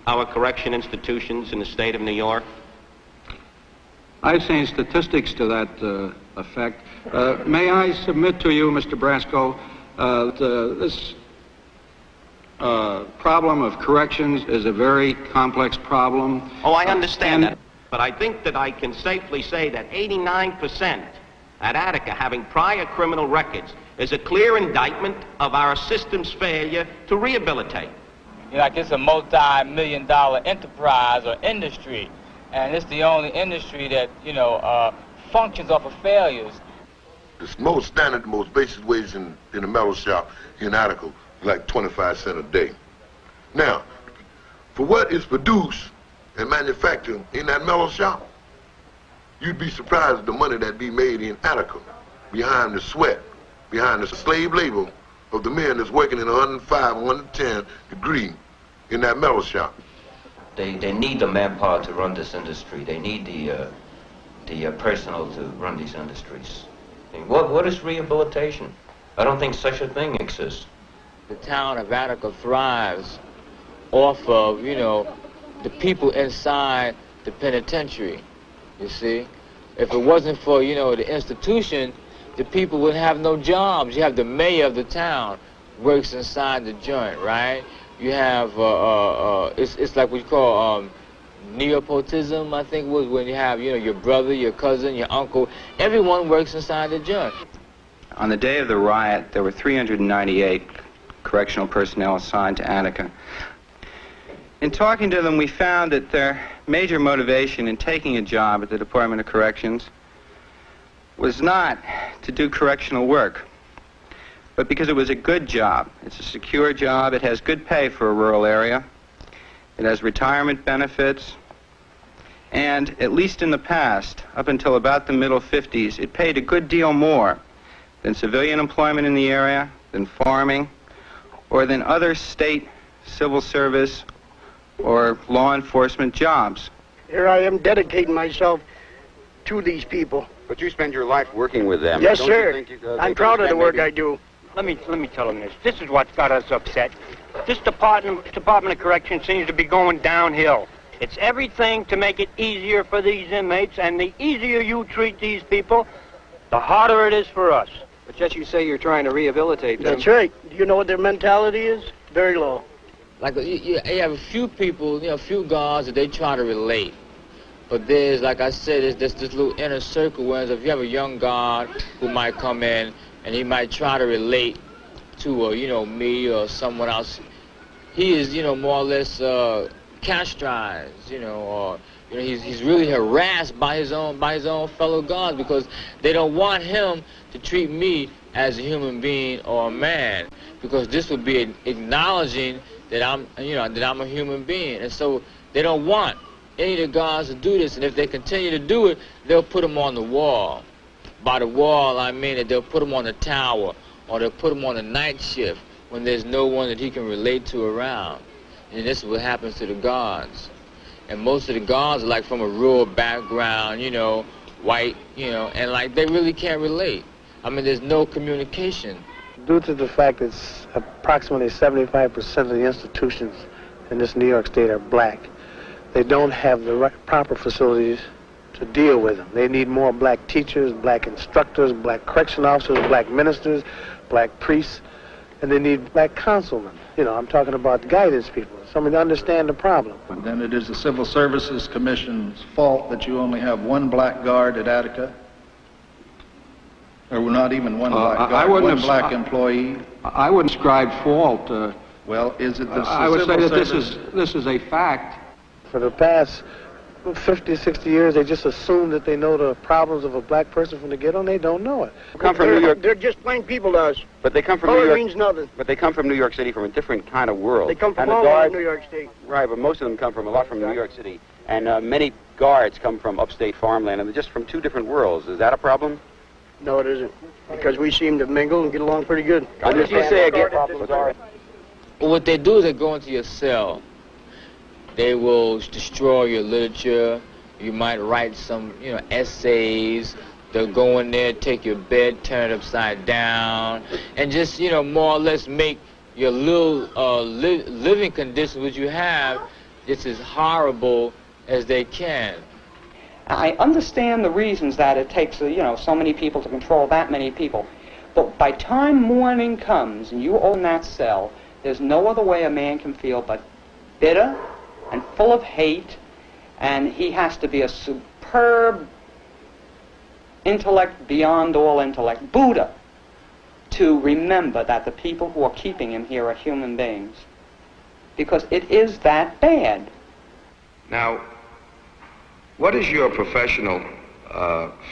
our correction institutions in the state of New York? I've seen statistics to that effect. May I submit to you, Mr. Brasco, that this problem of corrections is a very complex problem. Oh, I understand that. But I think that I can safely say that 89% at Attica having prior criminal records is a clear indictment of our system's failure to rehabilitate. It's a multi-million-dollar enterprise or industry, and it's the only industry that, functions off of failures. The most standard, the most basic wage in the metal shop in Attica, like 25 cents a day. Now, for what is produced and manufactured in that metal shop, you'd be surprised at the money that be made in Attica behind the sweat, behind the slave labor of the men that's working in 105, 110 degree in that metal shop. They need the manpower to run this industry. They need the personnel to run these industries. What is rehabilitation? I don't think such a thing exists. The town of Attica thrives off of, the people inside the penitentiary, you see. If it wasn't for, the institution, the people would have no jobs. You have the mayor of the town works inside the joint, right? You have, it's like what you call nepotism, I think, was when you have, your brother, your cousin, your uncle. Everyone works inside the joint. On the day of the riot, there were 398 correctional personnel assigned to Attica. In talking to them, we found that their major motivation in taking a job at the Department of Corrections was not to do correctional work, but because it was a good job. It's a secure job. It has good pay for a rural area. It has retirement benefits. And at least in the past, up until about the middle 50s, it paid a good deal more than civilian employment in the area, than farming, or than other state civil service or law enforcement jobs. Here I am dedicating myself to these people. But you spend your life working with them. Yes, sir. I'm proud of the work I do. Let me tell them this. This is what's got us upset. This Department of Correction seems to be going downhill. It's everything to make it easier for these inmates, and the easier you treat these people, the harder it is for us. But yet you say you're trying to rehabilitate them. That's right. Do you know what their mentality is? Very low. You have a few people, a few guards that they try to relate. But there's, like I said, there's this little inner circle where if you have a young guard who might come in and he might try to relate to, me or someone else, he is, more or less castrized, or he's really harassed by his own fellow guards because they don't want him to treat me as a human being or a man, because this would be acknowledging that I'm a human being. And so they don't want any of the guards to do this, and if they continue to do it, they'll put them on the wall. By the wall, I mean that they'll put them on the tower, or they'll put them on the night shift when there's no one that he can relate to around. And this is what happens to the guards. And most of the guards are like from a rural background, you know, white, you know, and like they really can't relate. I mean, there's no communication. Due to the fact that approximately 75% of the institutions in this New York State are black, they don't have the proper facilities to deal with them. They need more black teachers, black instructors, black correction officers, black ministers, black priests, and they need black councilmen. You know, I'm talking about guidance people, someone to understand the problem. And then it is the Civil Services Commission's fault that you only have one black guard at Attica? Or not even one black guard, one black employee? I wouldn't ascribe fault. Well, is it the I would say that this is a fact. For the past 50, 60 years, they just assume that they know the problems of a black person from the ghetto, and they don't know it. Come from New York. They're just plain people to us. But they come from New Color York. means nothing. But they come from New York City, from a different kind of world. They come from and all the over guards, New York State. Right, but most of them come from a lot from New York City. And many guards come from upstate farmland, and they're just from two different worlds. Is that a problem? No, it isn't. Because we seem to mingle and get along pretty good. What did you say again? What they do is they go into your cell. They will destroy your literature. You might write some, you know, essays. They'll go in there, take your bed, turn it upside down, and just, you know, more or less make your little living conditions which you have just as horrible as they can. I understand the reasons that it takes, you know, so many people to control that many people. But by time morning comes and you own that cell, there's no other way a man can feel but bitter and full of hate, and he has to be a superb intellect beyond all intellect, Buddha, to remember that the people who are keeping him here are human beings. Because it is that bad. Now, what is your professional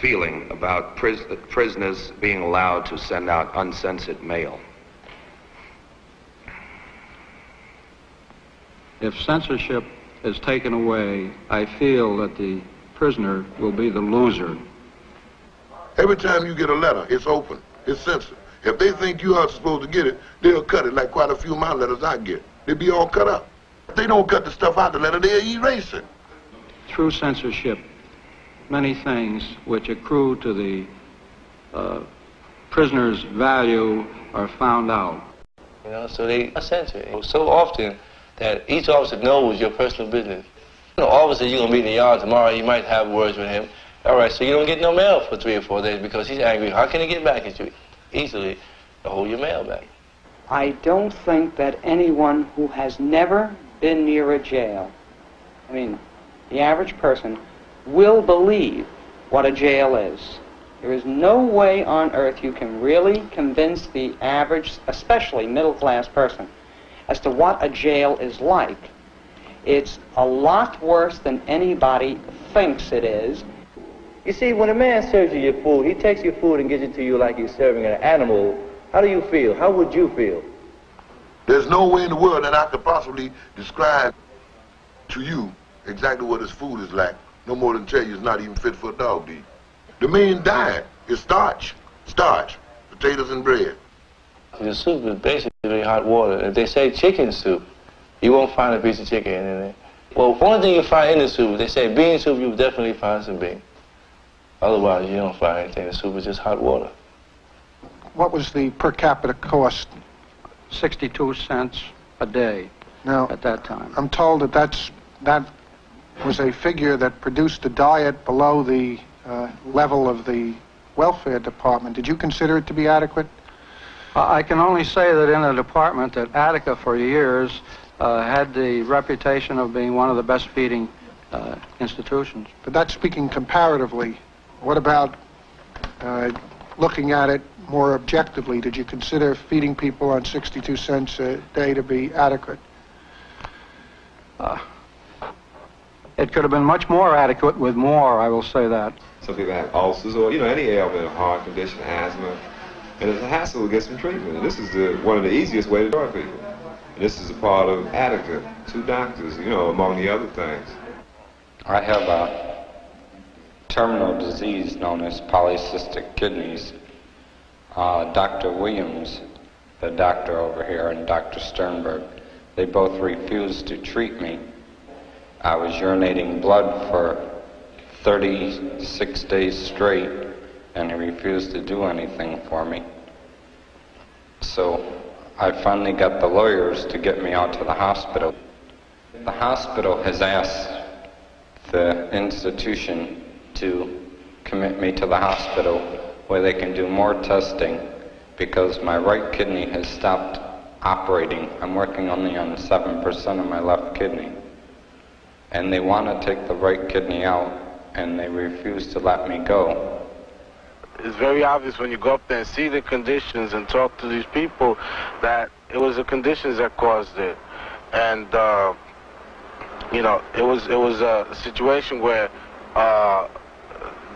feeling about prisoners being allowed to send out uncensored mail? If censorship is taken away, I feel that the prisoner will be the loser. Every time you get a letter, it's open, it's censored. If they think you are supposed to get it, they'll cut it like quite a few of my letters I get. They'll be all cut up. If they don't cut the stuff out the letter, they'll erase it. Through censorship, many things which accrue to the prisoner's value are found out. You know, so they censor it so often that each officer knows your personal business. You know, officer, you're going to be in the yard tomorrow, you might have words with him. All right, so you don't get no mail for 3 or 4 days because he's angry. How can he get back at you? Easily to hold your mail back. I don't think that anyone who has never been near a jail, I mean, the average person, will believe what a jail is. There is no way on earth you can really convince the average, especially middle-class person, as to what a jail is like. It's a lot worse than anybody thinks it is. You see, when a man serves you your food, he takes your food and gives it to you like he's serving an animal. How do you feel? How would you feel? There's no way in the world that I could possibly describe to you exactly what his food is like, no more than tell you it's not even fit for a dog to eat. The main diet is starch, potatoes and bread. The soup is basically hot water. If they say chicken soup, you won't find a piece of chicken in there. Well, one thing you find in the soup, they say bean soup, you'll definitely find some beans. Otherwise, you don't find anything. The soup is just hot water. What was the per capita cost? 62 cents a day at that time. I'm told that that was a figure that produced a diet below the level of the welfare department. Did you consider it to be adequate? I can only say that in a department that Attica for years had the reputation of being one of the best feeding institutions. But that's speaking comparatively. What about looking at it more objectively? Did you consider feeding people on 62 cents a day to be adequate? It could have been much more adequate with more, I will say that. Some people have ulcers or, any ailment, a heart condition, asthma. And it's a hassle to get some treatment. And this is one of the easiest ways to drug people. And this is a part of Attica, 2 doctors, among the other things. I have a terminal disease known as polycystic kidneys. Dr. Williams, the doctor over here, and Dr. Sternberg, they both refused to treat me. I was urinating blood for 36 days straight, and he refused to do anything for me. So I finally got the lawyers to get me out to the hospital. The hospital has asked the institution to commit me to the hospital where they can do more testing because my right kidney has stopped operating. I'm working only on 7% of my left kidney. And they want to take the right kidney out, and they refuse to let me go. It's very obvious when you go up there and see the conditions and talk to these people that it was the conditions that caused it. And, it was a situation where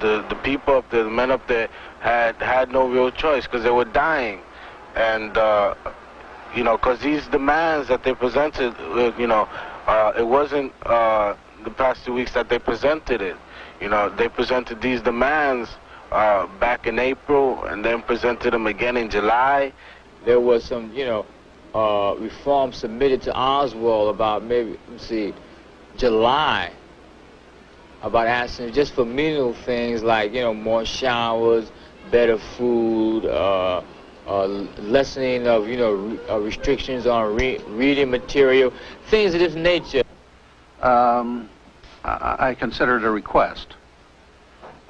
the people up there, the men up there, had no real choice because they were dying. And, because these demands that they presented, it wasn't the past 2 weeks that they presented it. They presented these demands back in April and then presented them again in July. There was some, reform submitted to Oswald about maybe, July, about asking just for menial things like, more showers, better food, lessening of, restrictions on reading material, things of this nature. I consider it a request.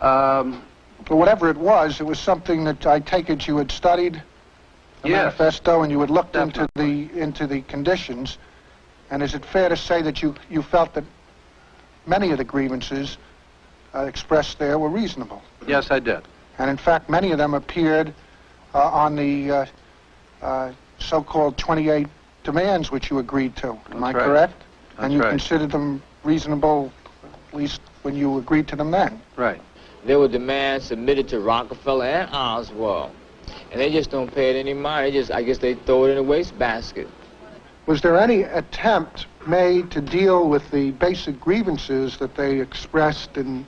But whatever it was something that I take it you had studied the manifesto and you had looked into the conditions. And is it fair to say that you felt that many of the grievances expressed there were reasonable? Yes, I did. And in fact, many of them appeared on the so-called 28 demands which you agreed to. Am I correct? And you considered them reasonable, at least when you agreed to them then? Right. There were demands submitted to Rockefeller and Oswald, and they just don't pay it any mind. I guess they throw it in a wastebasket. Was there any attempt made to deal with the basic grievances that they expressed in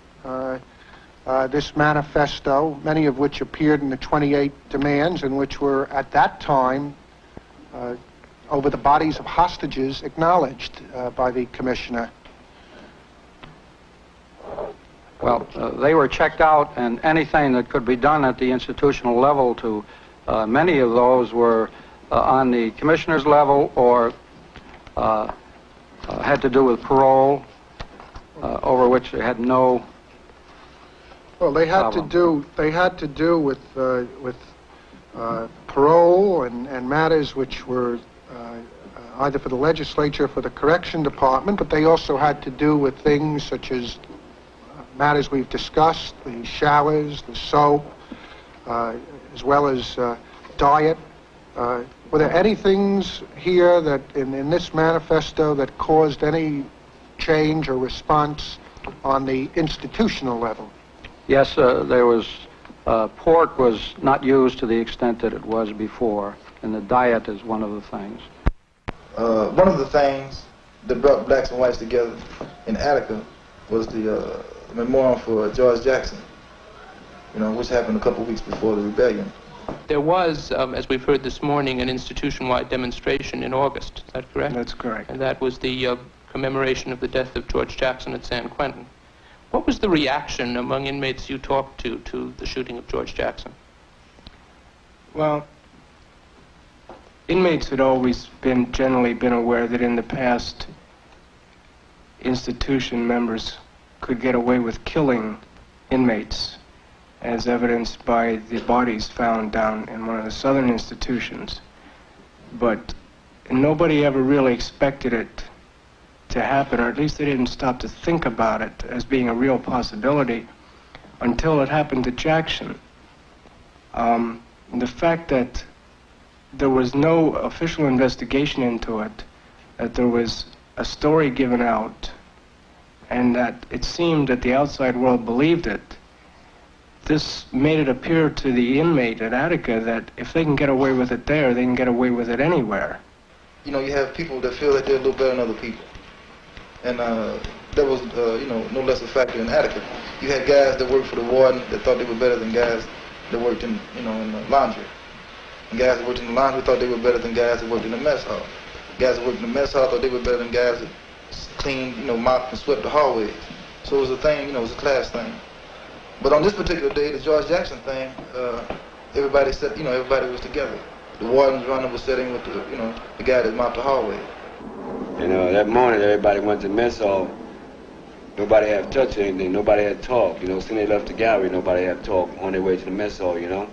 this manifesto, many of which appeared in the 28 demands and which were at that time, over the bodies of hostages, acknowledged by the commissioner? Well, they were checked out, and anything that could be done at the institutional level to many of those were on the commissioner's level or had to do with parole, over which they had no. Well, they had to do with parole and matters which were either for the legislature or for the correction department, but they also had to do with things such as matters we've discussed, the showers, the soap, as well as diet. Were there any things here that in this manifesto that caused any change or response on the institutional level? Yes, there was, pork was not used to the extent that it was before, and the diet is one of the things. One of the things that brought blacks and whites together in Attica was the memorial for George Jackson, which happened a couple of weeks before the rebellion. There was, as we've heard this morning, an institution-wide demonstration in August. Is that correct? That's correct. And that was the commemoration of the death of George Jackson at San Quentin. What was the reaction among inmates you talked to the shooting of George Jackson? Well, inmates had always generally been aware that in the past, institution members could get away with killing inmates, as evidenced by the bodies found down in one of the southern institutions. But nobody ever really expected it to happen, or at least they didn't stop to think about it as being a real possibility until it happened to Jackson. The fact that there was no official investigation into it, that there was a story given out, and that it seemed that the outside world believed it, this made it appear to the inmate at Attica that if they can get away with it there, they can get away with it anywhere. You know, you have people that feel that they're a little better than other people. And that was, you know, no less a factor in Attica. You had guys that worked for the warden that thought they were better than guys that worked in, you know, in the laundry. And guys that worked in the laundry thought they were better than guys that worked in the mess hall. Guys that worked in the mess hall thought they were better than guys that cleaned, you know, mopped and swept the hallways. So it was a thing, you know, it was a class thing. But on this particular day, the George Jackson thing, everybody said, you know, everybody was together. The warden's runner was sitting with the, you know, the guy that mopped the hallway. You know, that morning everybody went to mess hall. Nobody had touched anything. Nobody had talked. You know, since they left the gallery, nobody had talked on their way to the mess hall, you know.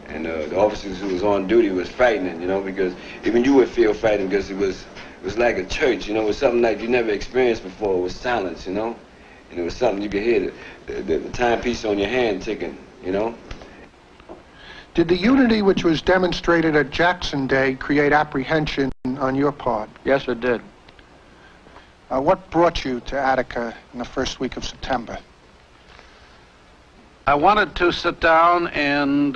And the officers who was on duty was frightening, you know, because even you would feel frightened because it was like a church, you know. It was something like you never experienced before. It was silence, you know. And it was something you could hear the timepiece on your hand ticking, you know. Did the unity which was demonstrated at Jackson Day create apprehension on your part? Yes, it did. What brought you to Attica in the first week of September? I wanted to sit down and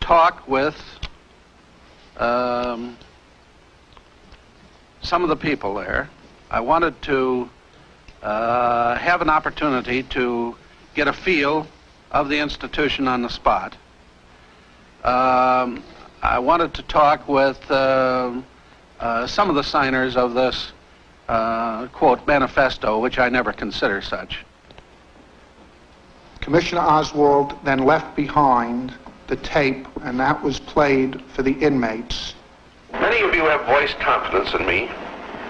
talk with some of the people there. I wanted to have an opportunity to get a feel of the institution on the spot. I wanted to talk with some of the signers of this, quote, manifesto, which I never consider such. Commissioner Oswald then left behind the tape, and that was played for the inmates. Many of you have voiced confidence in me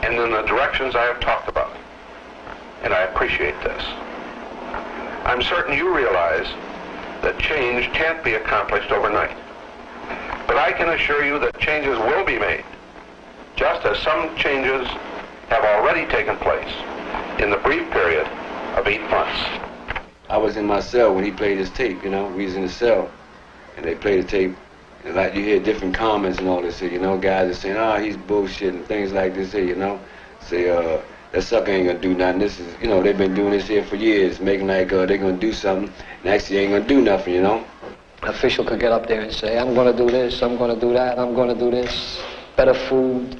and in the directions I have talked about, and I appreciate this. I'm certain you realize that change can't be accomplished overnight, but I can assure you that changes will be made, just as some changes have already taken place in the brief period of 8 months. I was in my cell when he played his tape, you know. We was in the cell, and they played the tape. And like you hear different comments and all this, you know, guys are saying, oh, he's bullshit and things like this here, you know. Say, that sucker ain't gonna do nothing. This is, you know, they've been doing this here for years, making like they're gonna do something, and actually they ain't gonna do nothing, you know. An official could get up there and say, I'm gonna do this, I'm gonna do that, I'm gonna do this, better food,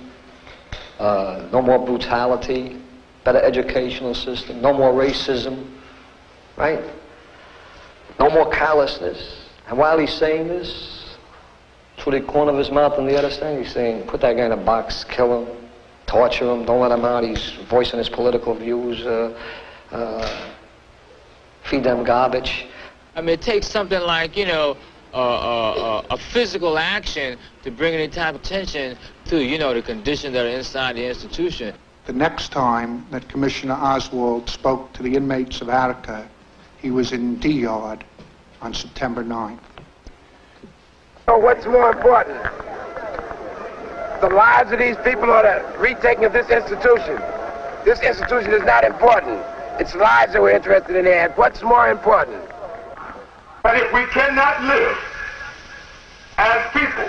no more brutality, better educational system, no more racism, right? No more callousness. And while he's saying this, through the corner of his mouth and the other side, he's saying, put that guy in a box, kill him, torture him, don't let him out, he's voicing his political views, feed them garbage. I mean, it takes something like, you know, a physical action to bring any type of attention to, you know, the conditions that are inside the institution. The next time that Commissioner Oswald spoke to the inmates of Attica, he was in D-Yard on September 9th. So what's more important? The lives of these people or the retaking of this institution? This institution is not important. It's lives that we're interested in here. What's more important? But if we cannot live as people,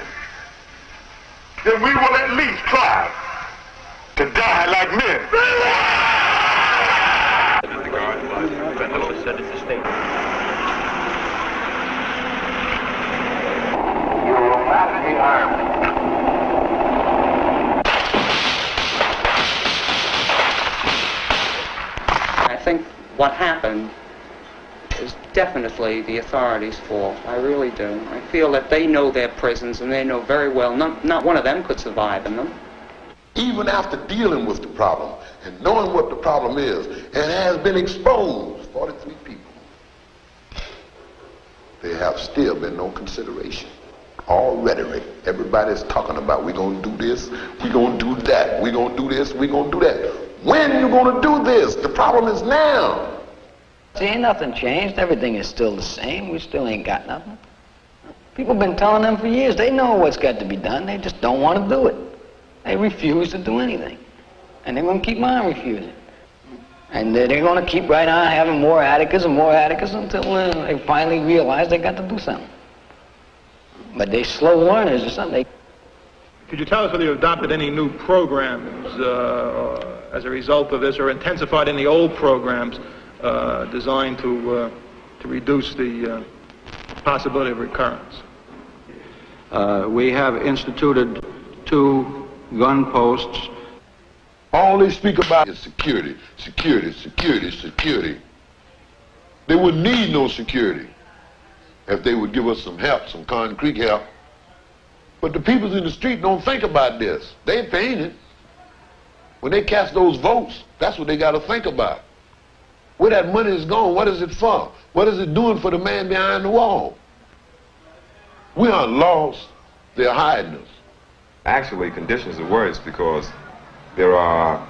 then we will at least try to die like men. You will not be harmed. I think what happened is definitely the authorities' fault. I really do. I feel that they know their prisons and they know very well not one of them could survive in them. Even after dealing with the problem and knowing what the problem is, it has been exposed, 43 people. There have still been no consideration. All rhetoric. Everybody's talking about we're going to do this, we're going to do that, we're going to do this, we're going to do that. When are you going to do this? The problem is now. See, ain't nothing changed. Everything is still the same. We still ain't got nothing. People been telling them for years. They know what's got to be done. They just don't want to do it. They refuse to do anything. And they're going to keep on refusing. And they're going to keep right on having more Atticas and more Atticas until they finally realize they got to do something. But they slow learners or something. Could you tell us whether you adopted any new programs as a result of this or intensified any old programs designed to reduce the possibility of recurrence. We have instituted 2 gun posts. All they speak about is security, security, security, security. They wouldn't need no security if they would give us some help, some concrete help. But the people in the street don't think about this. They paying it. When they cast those votes, that's what they got to think about. Where that money is going, what is it for? What is it doing for the man behind the wall? We aren't lost. They're hiding us. Actually, conditions are worse because there are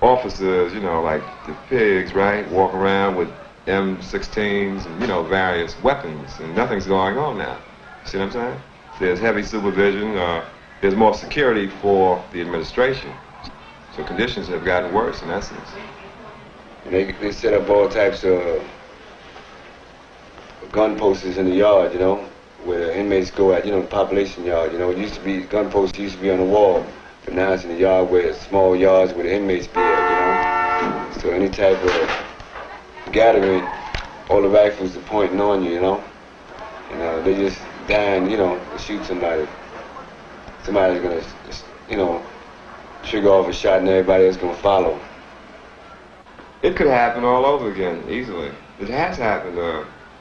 officers, you know, like the pigs, right, walk around with M16s and, you know, various weapons, and nothing's going on now. See what I'm saying? There's heavy supervision. There's more security for the administration. So conditions have gotten worse in essence. And they set up all types of gun posts in the yard, you know, where inmates go at, you know, the population yard, you know. It used to be, gun posts used to be on the wall, but now it's in the yard where it's small yards where the inmates be at, you know. So any type of gathering, all the rifles are pointing on you, you know. They just dying, you know, to shoot somebody. Somebody's gonna, you know, trigger off a shot and everybody else gonna follow. It could happen all over again, easily. It has happened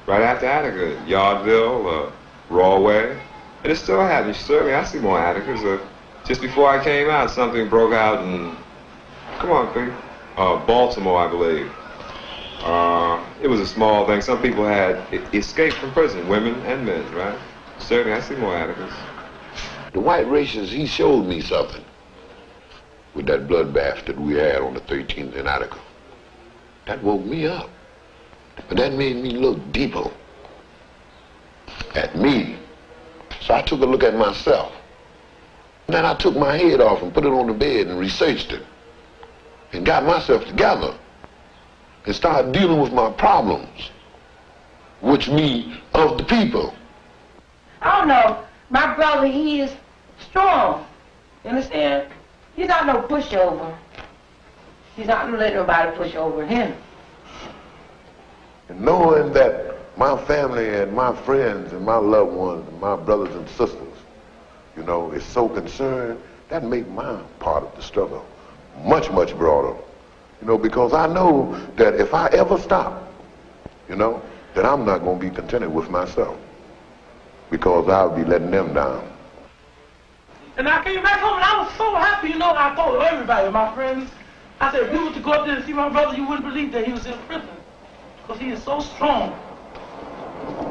right after Attica, Yardville, Rawway, and it's still happening. Certainly, I see more Atticas. Just before I came out, something broke out in, come on, Pete, Baltimore, I believe. It was a small thing. Some people had escaped from prison, women and men, right? Certainly, I see more Atticas. The white racists, he showed me something with that bloodbath that we had on the 13th in Attica. That woke me up. But that made me look deeper at me. So I took a look at myself. And then I took my head off and put it on the bed and researched it. And got myself together. And started dealing with my problems. Which me, of the people. I don't know. My brother, he is strong. You understand? He's not no pushover. He's not gonna let nobody push over him. And knowing that my family and my friends and my loved ones and my brothers and sisters, you know, is so concerned, that make my part of the struggle much, much broader. You know, because I know that if I ever stop, you know, that I'm not gonna be contented with myself. Because I'll be letting them down. And I came back home and I was so happy, you know, I told everybody, my friends, I said, if you were to go up there and see my brother, you wouldn't believe that he was in prison. Because he is so strong.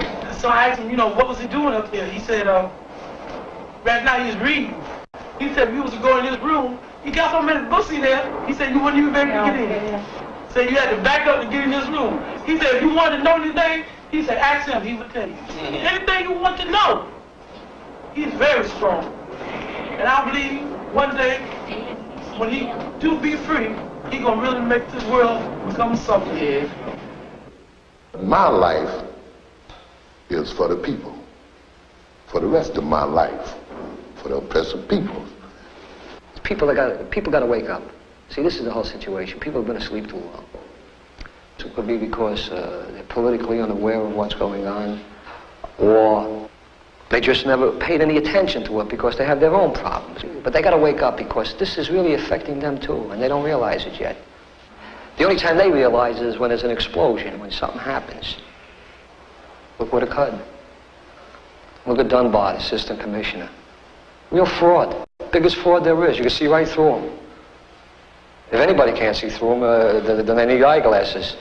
And so I asked him, you know, what was he doing up there? He said, right now he's reading. He said, if you was to go in his room, he got so many books in there, he said you wouldn't even be able to get in. So you had to back up to get in his room. He said, if you wanted to know anything, he said, ask him, he would tell you. Anything you want to know. He's very strong. And I believe one day, when he do be free, he gonna really make this world become something. Yeah. My life is for the people. For the rest of my life. For the oppressive people. People got to wake up. See, this is the whole situation. People have been asleep too long. So it could be because they're politically unaware of what's going on, or they just never paid any attention to it because they have their own problems. But they got to wake up because this is really affecting them too, and they don't realize it yet. The only time they realize is when there's an explosion, when something happens. Look what occurred. Look at Dunbar, the assistant commissioner. Real fraud. Biggest fraud there is. You can see right through him. If anybody can't see through them, then they need eyeglasses.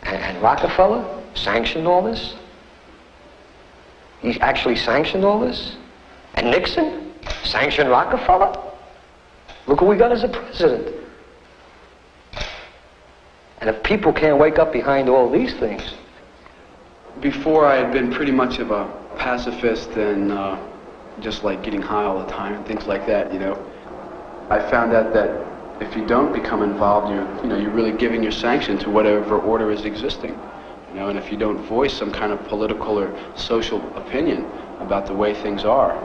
And Rockefeller sanctioned all this. He actually sanctioned all this. And Nixon sanctioned Rockefeller. Look who we got as a president. And if people can't wake up behind all these things. Before I had been pretty much of a pacifist and just like getting high all the time and things like that, you know. I found out that if you don't become involved, you're really giving your sanction to whatever order is existing. You know, and if you don't voice some kind of political or social opinion about the way things are,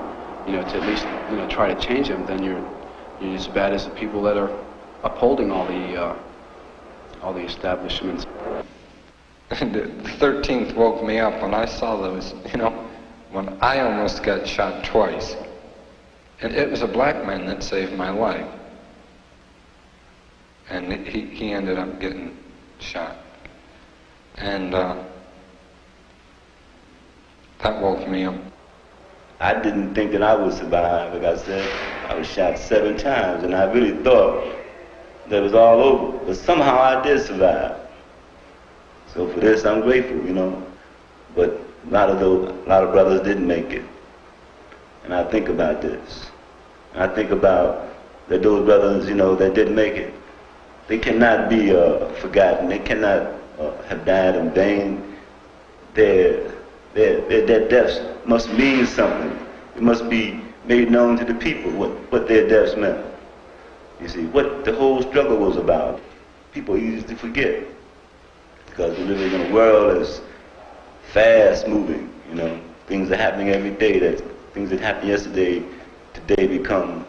you know, to at least, you know, try to change them, then you're as bad as the people that are upholding all the all the establishments. The 13th woke me up when I saw those, you know, when I almost got shot twice. And it was a black man that saved my life. And he ended up getting shot. And that woke me up. I didn't think that I would survive. Like I said, I was shot 7 times, and I really thought that it was all over. But somehow I did survive. So for this, I'm grateful, you know. But a lot of brothers didn't make it. And I think about this. And I think about that those brothers, you know, that didn't make it. They cannot be forgotten. They cannot have died in vain. Their deaths must mean something. It must be made known to the people what their deaths meant. You see, what the whole struggle was about. People easy to forget. Because we're living in a world that's fast moving, you know. Things are happening every day. Things that happened yesterday, today become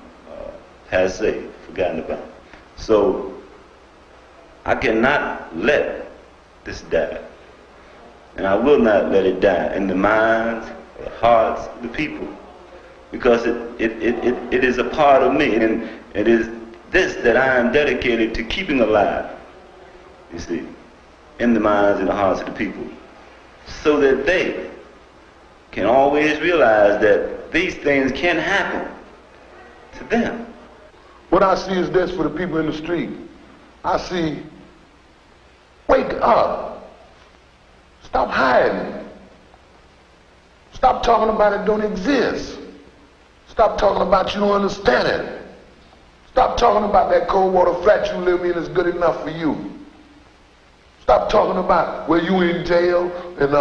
passé, forgotten about. So I cannot let this die. And I will not let it die in the minds, the hearts of the people. Because it is a part of me, and it is this that I am dedicated to keeping alive, you see, in the minds and the hearts of the people, so that they can always realize that these things can happen to them. What I see is this for the people in the street. I see, wake up. Stop hiding. Stop talking about it don't exist. Stop talking about you don't understand it. Stop talking about that cold water flat you live in is good enough for you. Stop talking about where you in jail and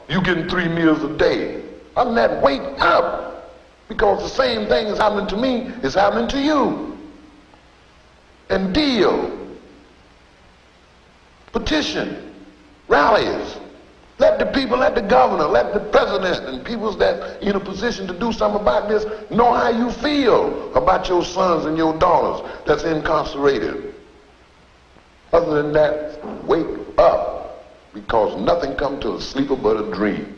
you getting 3 meals a day. Other than that, wake up. Because the same thing is happening to me is happening to you. And deal. Petition. Rallies. Let the people, let the governor, let the president and people that in a position to do something about this know how you feel about your sons and your daughters that's incarcerated. Other than that, wake up, because nothing comes to a sleeper but a dream.